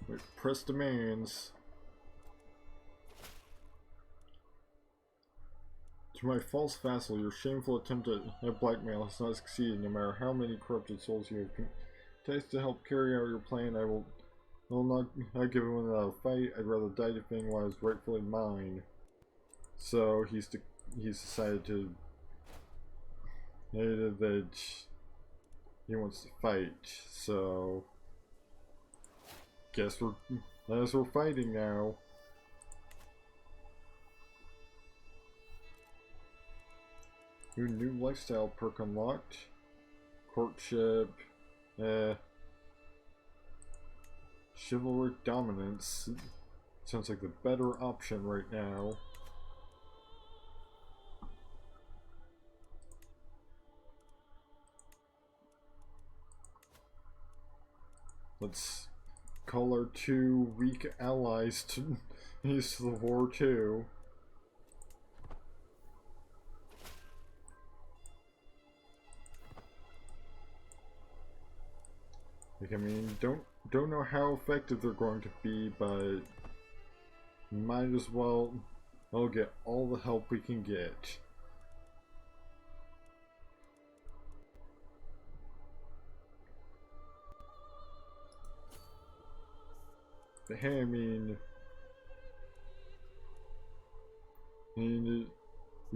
Wait, press demands. To my false vassal, your shameful attempt at blackmail has not succeeded. No matter how many corrupted souls you have enticed to help carry out your plan, I will not give in without a fight. I'd rather die defending what is rightfully mine. So he's decided to that he wants to fight. So guess we're fighting now. New lifestyle perk unlocked. Courtship. Chivalric dominance. Sounds like the better option right now. Let's call our 2 weak allies to use the war too. Like, I mean, don't know how effective they're going to be, but might as well get all the help we can get. But hey, I mean, we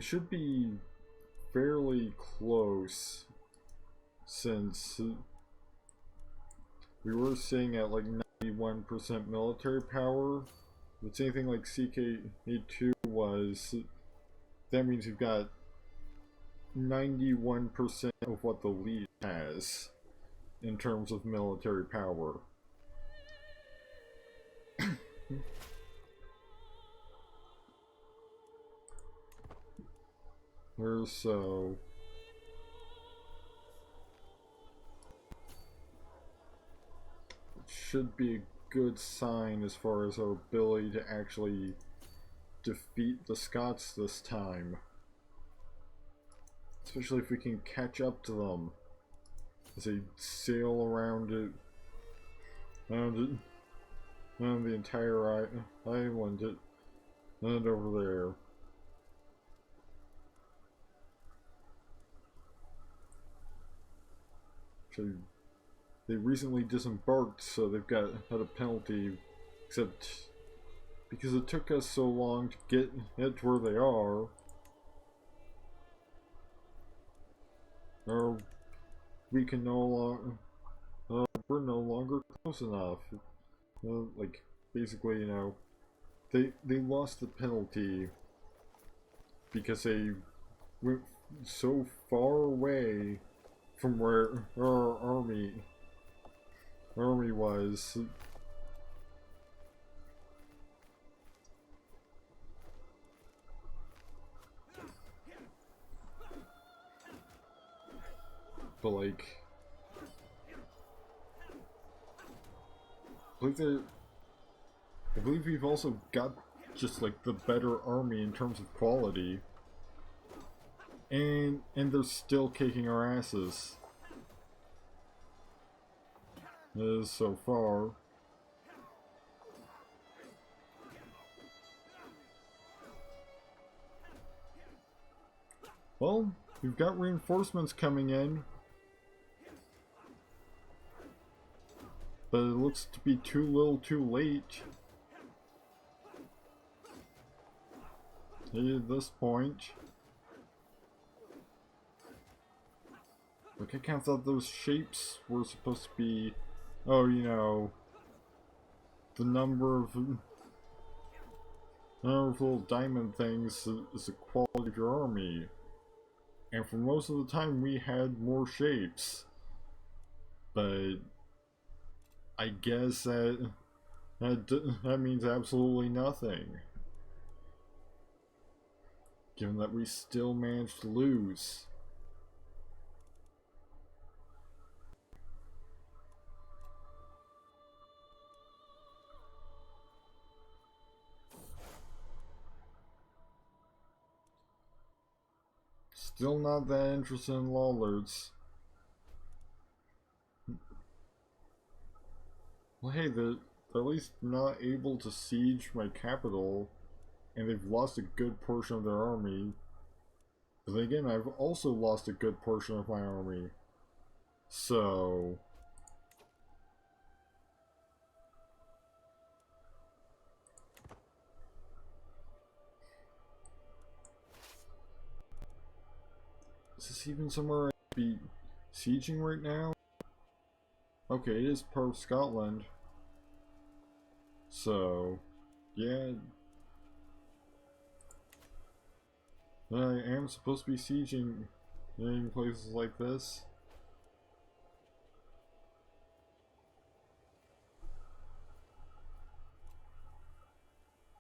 should be fairly close, since we were sitting at like 91% military power. If it's anything like CK2 was, that means we've got 91% of what the lead has in terms of military power. So should be a good sign as far as our ability to actually defeat the Scots this time. Especially if we can catch up to them as they sail around the entire island and over there. Actually, they recently disembarked, so they've had a penalty, except because it took us so long to get to where they are, or we can no longer, we're no longer close enough. Like, basically, they lost the penalty because they went so far away from where our army was. But like, I believe we've also got just like the better army in terms of quality, and they're still kicking our asses. So far. Well, we've got reinforcements coming in, but it looks to be too little too late at this point. Like, I kind of thought those shapes were supposed to be, oh, you know, the number of little diamond things is the quality of your army. And for most of the time, we had more shapes. But I guess that means absolutely nothing. Given that we still managed to lose. Still not that interested in lollards. Well, hey, they're at least not able to siege my capital, and they've lost a good portion of their army. But then again, I've also lost a good portion of my army. So... is this even somewhere I'd be sieging right now? Okay, it is part of Scotland. So... yeah... I am supposed to be sieging in places like this.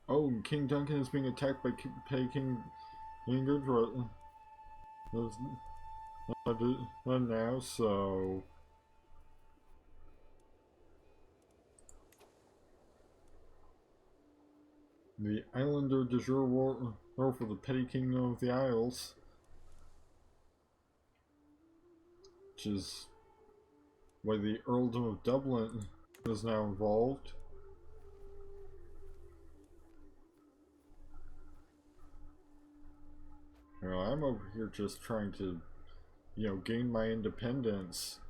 Oh, King Duncan is being attacked by King Ingrid. Now, so... the Islander de jure war for the petty kingdom of the Isles. Which is why the Earldom of Dublin is now involved. You know, I'm over here just trying to, you know, gain my independence.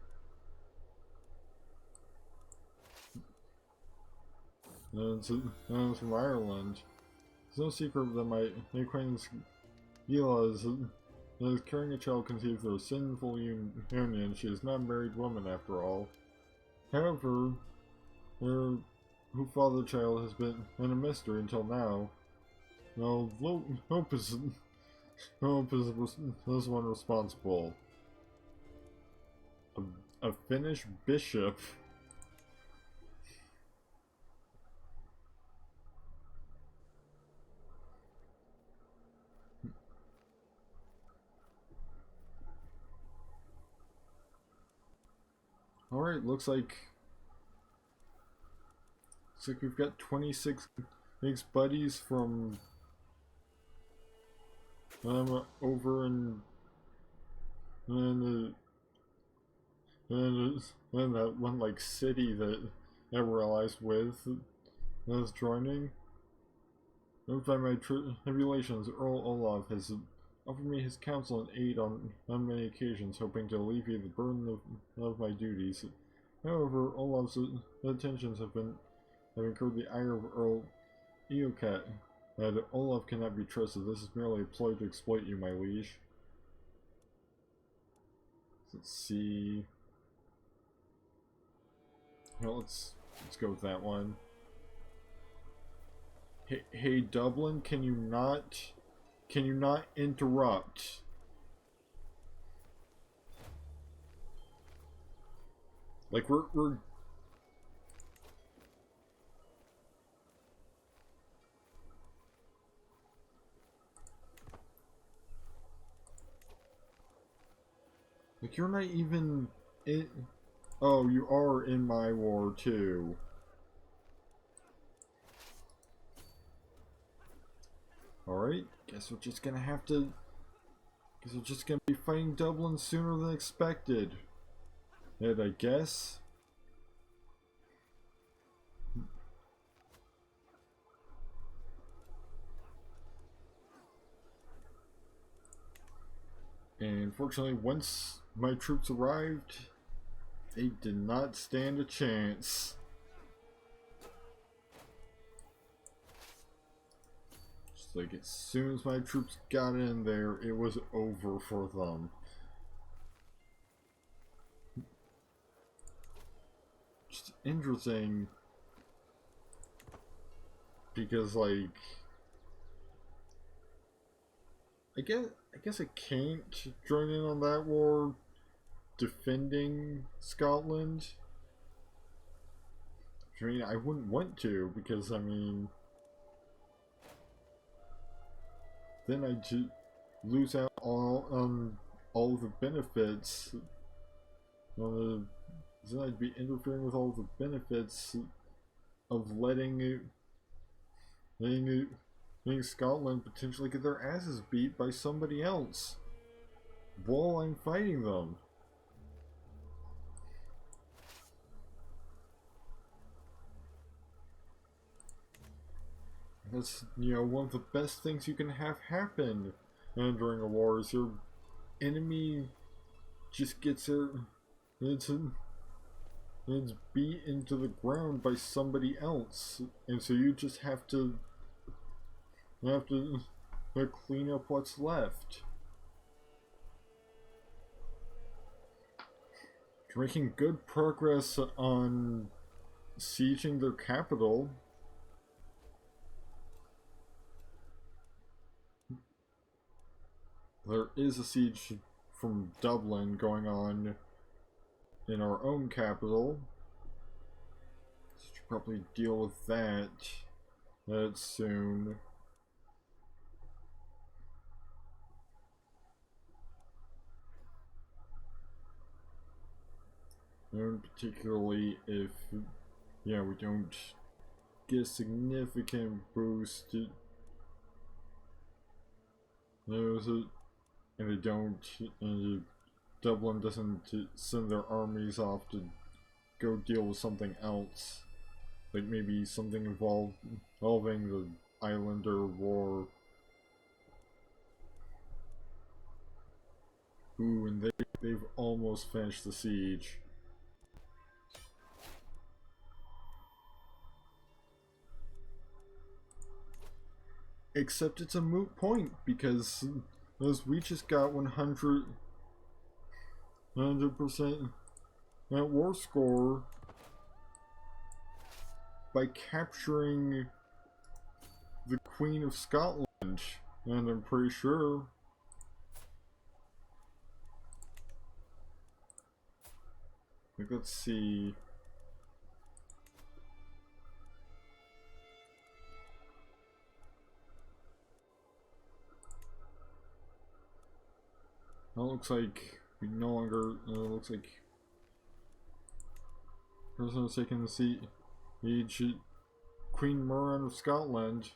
And from Ireland. It's no secret that my acquaintance Gila is carrying a child conceived through a sinful union. She is not a married woman after all. However, who fathered the child has been a mystery until now. Well, Hope is this one responsible. A Finnish bishop. Alright, looks like we've got 26 buddies from over in that one like city that we're allies with is joining. Moved by my tribulations, Earl Olaf has offered me his counsel and aid on many occasions, hoping to alleviate the burden of my duties. However, Olaf's attentions have incurred the ire of Earl Eocat. That Olaf cannot be trusted. This is merely a ploy to exploit you, my liege. Let's see. Well, let's go with that one. Hey Dublin, can you not interrupt? Like we're like you're not even in. Oh, you are in my war too. Alright, guess we're just gonna have to... guess we're just gonna be fighting Dublin sooner than expected. And I guess... and unfortunately, once my troops arrived, they did not stand a chance. Like, as soon as my troops got in there, it was over for them. just interesting because, like, I guess I can't join in on that war defending Scotland. I mean, I wouldn't want to because, I mean, then I'd lose out on all the benefits. Then I'd be interfering with all the benefits of letting Scotland potentially get their asses beat by somebody else while I'm fighting them. That's, one of the best things you can have happen during a war is your enemy just gets it's beat into the ground by somebody else, and so you just have to clean up what's left. You're making good progress on sieging their capital. There is a siege from Dublin going on in our own capital. Should probably deal with that soon. And particularly if, we don't get a significant boost. And they don't, and Dublin doesn't send their armies off to go deal with something else. Like maybe something involving the Islander War. Ooh, and they've almost finished the siege. Except it's a moot point because we just got 100% that war score by capturing the Queen of Scotland, and I'm pretty sure let's see. It looks like we no longer. Looks like person has taken the seat. Queen Murren of Scotland.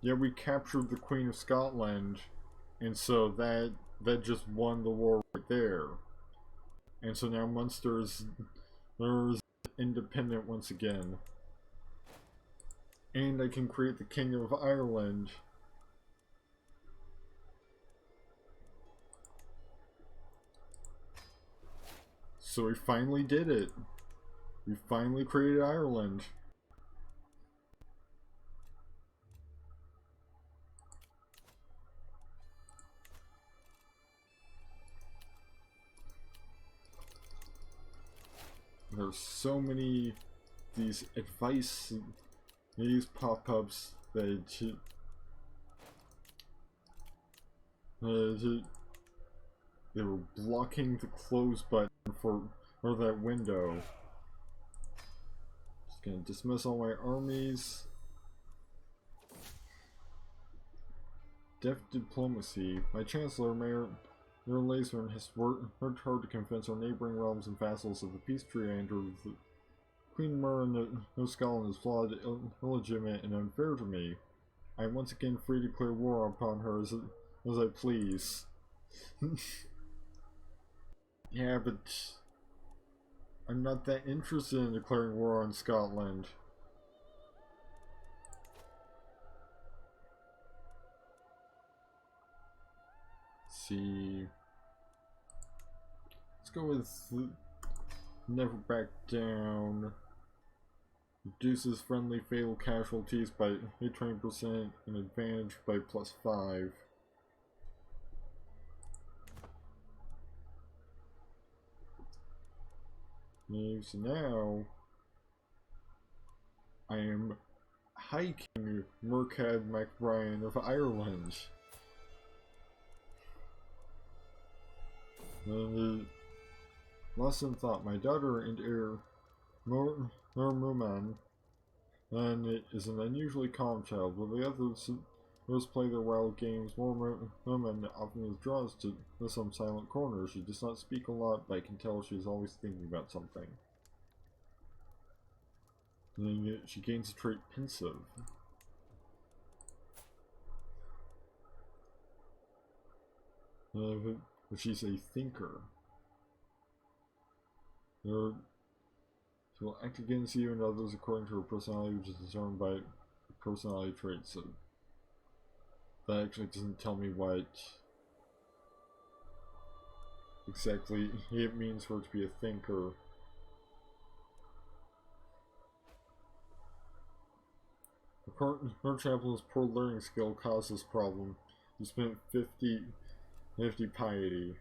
We captured the Queen of Scotland, and so that just won the war right there. And so now Munster is independent once again. And I can create the Kingdom of Ireland. So we finally did it. We finally created Ireland. There's so many these pop-ups that they were blocking the close button for that window. Just gonna dismiss all my armies. Deft diplomacy. My Chancellor, Mayor Laceman, has worked hard to convince our neighboring realms and vassals of the peace treaty I entered with Queen Murren of Scotland is flawed, illegitimate, and unfair to me. I am once again free to declare war upon her as I please. Yeah, but I'm not that interested in declaring war on Scotland. Let's see. Let's go with never back down. Reduces friendly fatal casualties by 20% and advantage by +5. So now I am hiking Mercad MacBrien of Ireland. And lesson thought, my daughter and heir Muman and it is an unusually calm child. While the others play their wild games, Muman often withdraws to some silent corner. She does not speak a lot, but I can tell she is always thinking about something. And she gains the trait pensive. But she's a thinker. She will act against you and others according to her personality, which is determined by personality traits. So that actually doesn't tell me what exactly it means for her to be a thinker. Her chaplain's poor learning skill caused this problem. He spent 50 piety.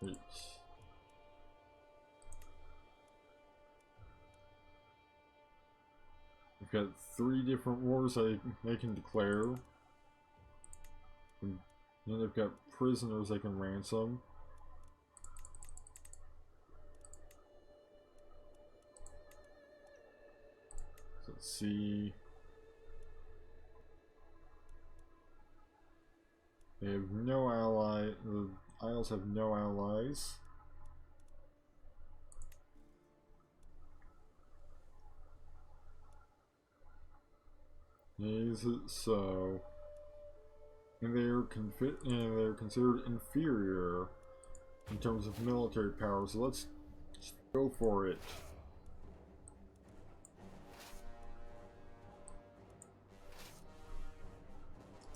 Wait. I've got 3 different wars I can declare. And then I've got prisoners I can ransom. So let's see. They have no ally. The Isles have no allies. So, and they're considered inferior in terms of military power. So let's just go for it.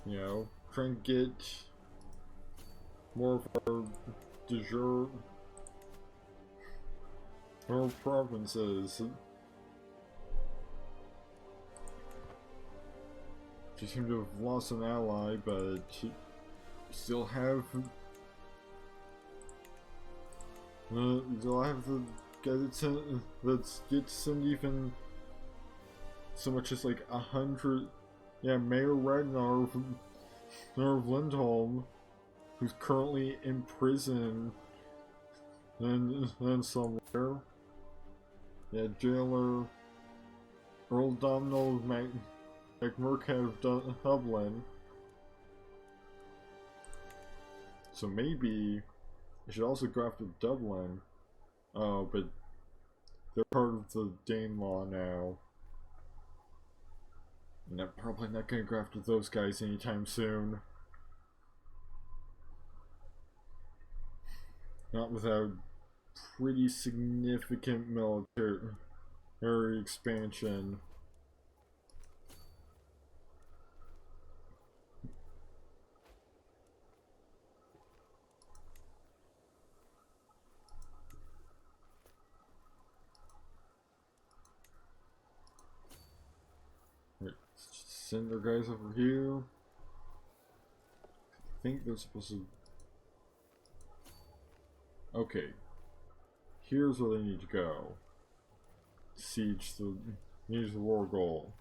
You know, try and get more of our de jure provinces. She seemed to have lost an ally, but still have the guy that gets send even so much as like 100. Yeah, Mayor Ragnar of Lindholm, who's currently in prison and somewhere. Yeah, jailer Earl Domhnall MacMurcad of Dublin. So maybe I should also go after Dublin. Oh, but they're part of the Danelaw now. And I'm probably not gonna go after those guys anytime soon. Not without pretty significant military expansion. Right, let's just send their guys over here. I think they're supposed to. Okay. Here's where they need to go. Siege the war goal.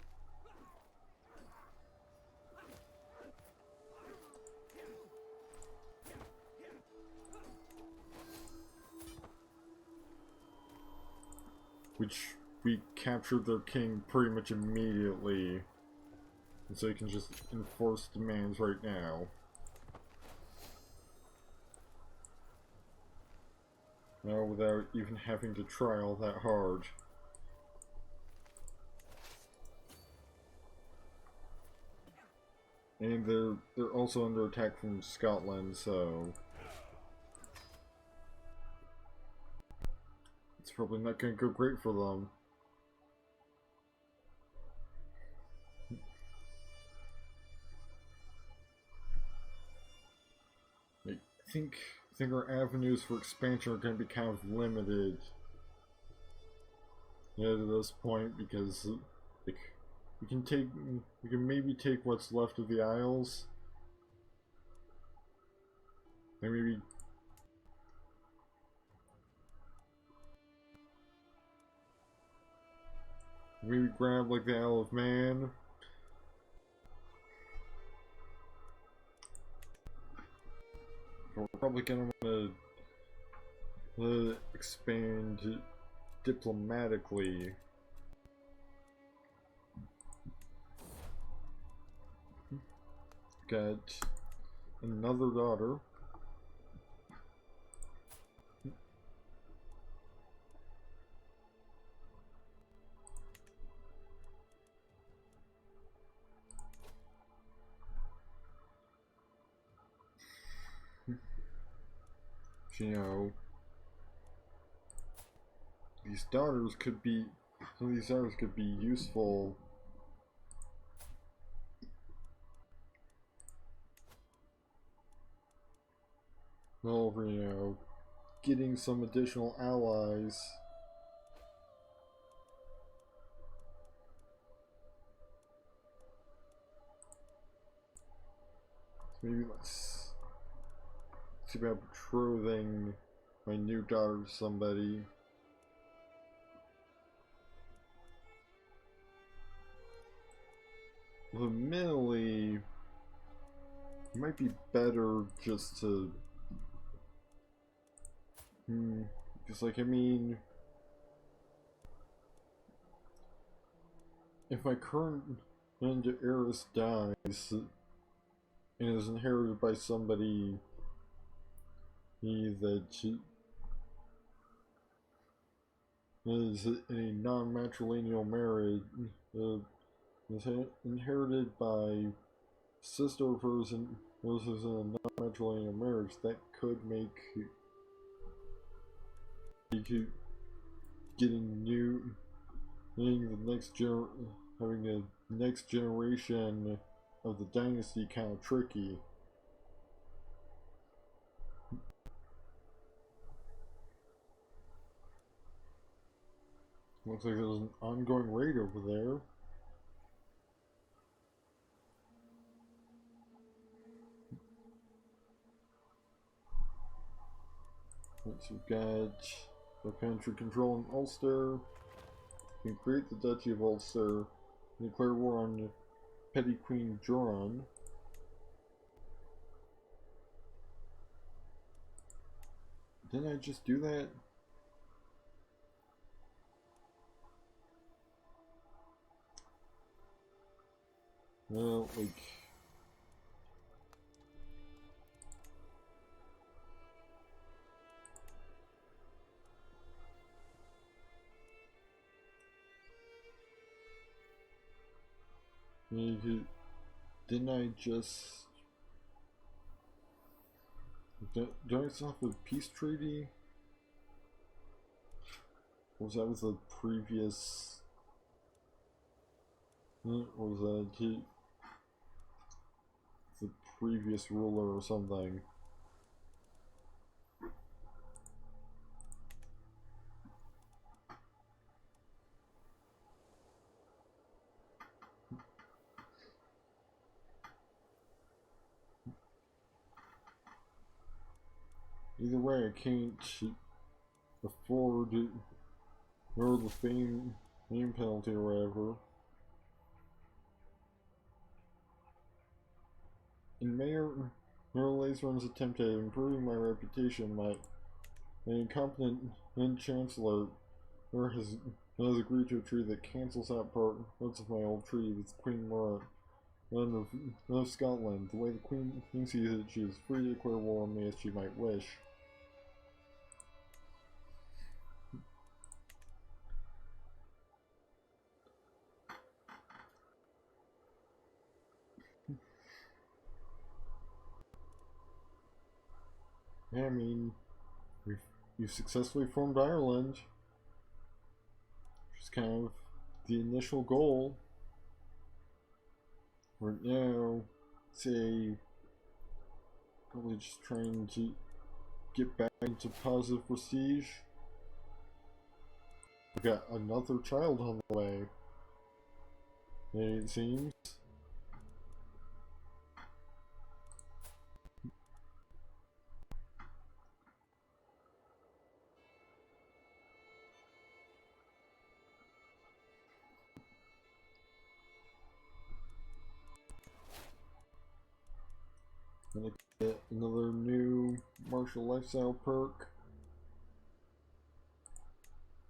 Which we captured their king pretty much immediately. And so you can just enforce demands right now. No, without even having to try all that hard. And they're also under attack from Scotland, so it's probably not going to go great for them. I think our avenues for expansion are going to be kind of limited. Yeah, to this point, because like we can maybe take what's left of the Isles. maybe grab like the Isle of Man. We're probably gonna want to expand diplomatically. Got another daughter. You know, these daughters could be, some of these daughters could be useful over, you know, getting some additional allies. Maybe let's see about betrothing my new daughter to somebody. Admittedly, it might be better just to, because like, I mean, if my current heiress dies and is inherited by somebody that is in a non-matrilineal marriage, is inherited by sister of hers and who's in a non-matrilineal marriage, that could make getting having a next generation of the dynasty kind of tricky. Looks like there's an ongoing raid over there. Once you've got the country control in Ulster, you can create the Duchy of Ulster, and declare war on Petty Queen Joran. Didn't I just do that? Well, like, didn't I just... Don't I still have a peace treaty? Or was that with the previous... Or was that the previous ruler or something? Either way, I can't afford it, or the fame penalty or whatever. In Mayor Laser's attempt at improving my reputation, my incompetent Chancellor has agreed to a treaty that cancels out parts of my old treaty with Queen Laura of Scotland. The way the Queen sees it, she is free to declare war on me as she might wish. Yeah, I mean, you've successfully formed Ireland, which is kind of the initial goal. Right now, say, probably just trying to get back into positive prestige. We've got another child on the way, it seems. Gonna get another new martial lifestyle perk.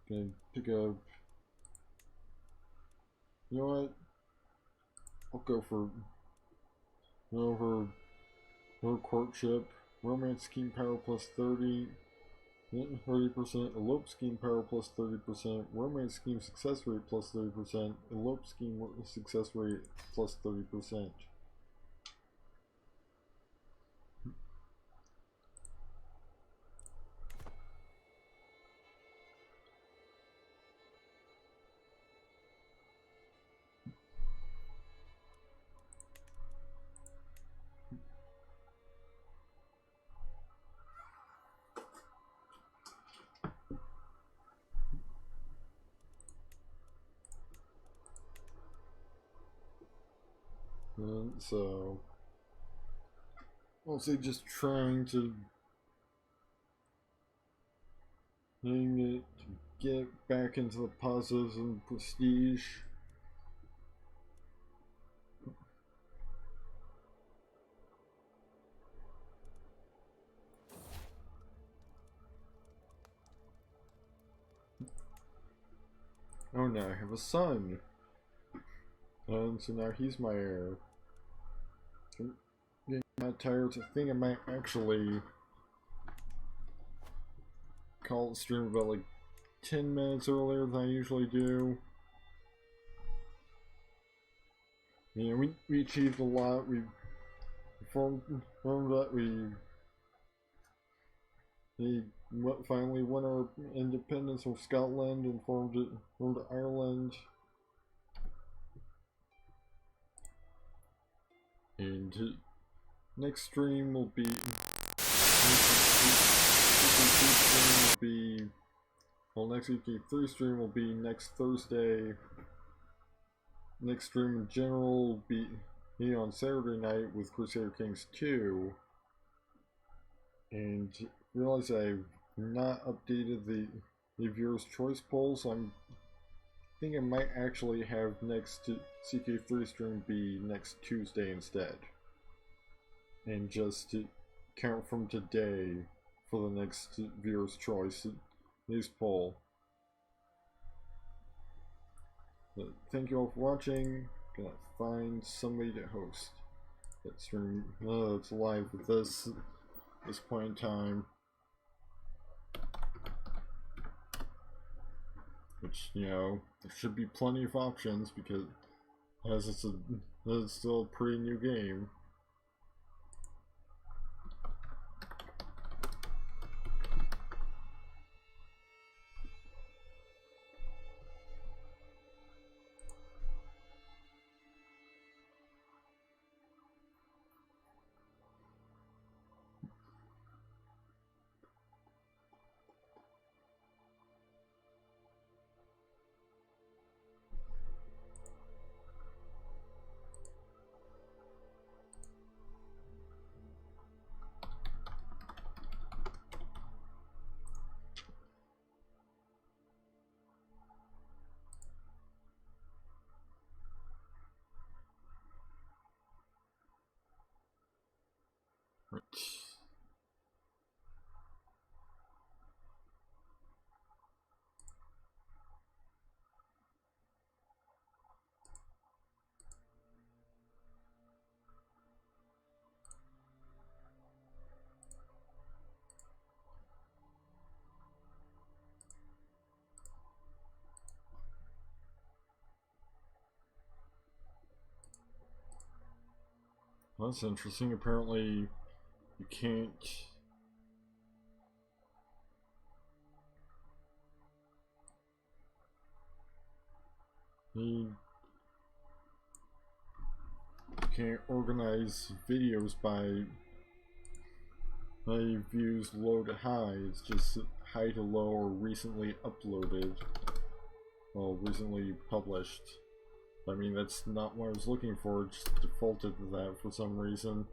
Gonna pick up. You know what? I'll go for her courtship. Romance scheme power plus 30. 30%, elope scheme power plus 30%, romance scheme success rate plus 30%, elope scheme success rate plus 30%. And so, mostly just trying to get back into the positives and prestige. Oh, now I have a son. And so now he's my heir. I'm getting that tired. I think I might actually call the stream about like 10 minutes earlier than I usually do. You know, we achieved a lot. We formed that we finally won our independence from Scotland and formed Ireland. And next stream will be next EK3 stream will be next Thursday. Next stream in general will be on Saturday night with Crusader Kings II. And realize I've not updated the viewers' choice polls. I think I might actually have next CK3 stream be next Tuesday instead. And just count from today for the next viewer's choice news poll. But thank you all for watching. Gonna find somebody to host that stream. It's live with this point in time. Which, you know, there should be plenty of options because as it's still a pretty new game. Right. Well, that's interesting. Apparently, you can't. You can't organize videos by views low to high. It's just high to low or recently uploaded. Well, recently published. I mean, that's not what I was looking for. It just defaulted to that for some reason.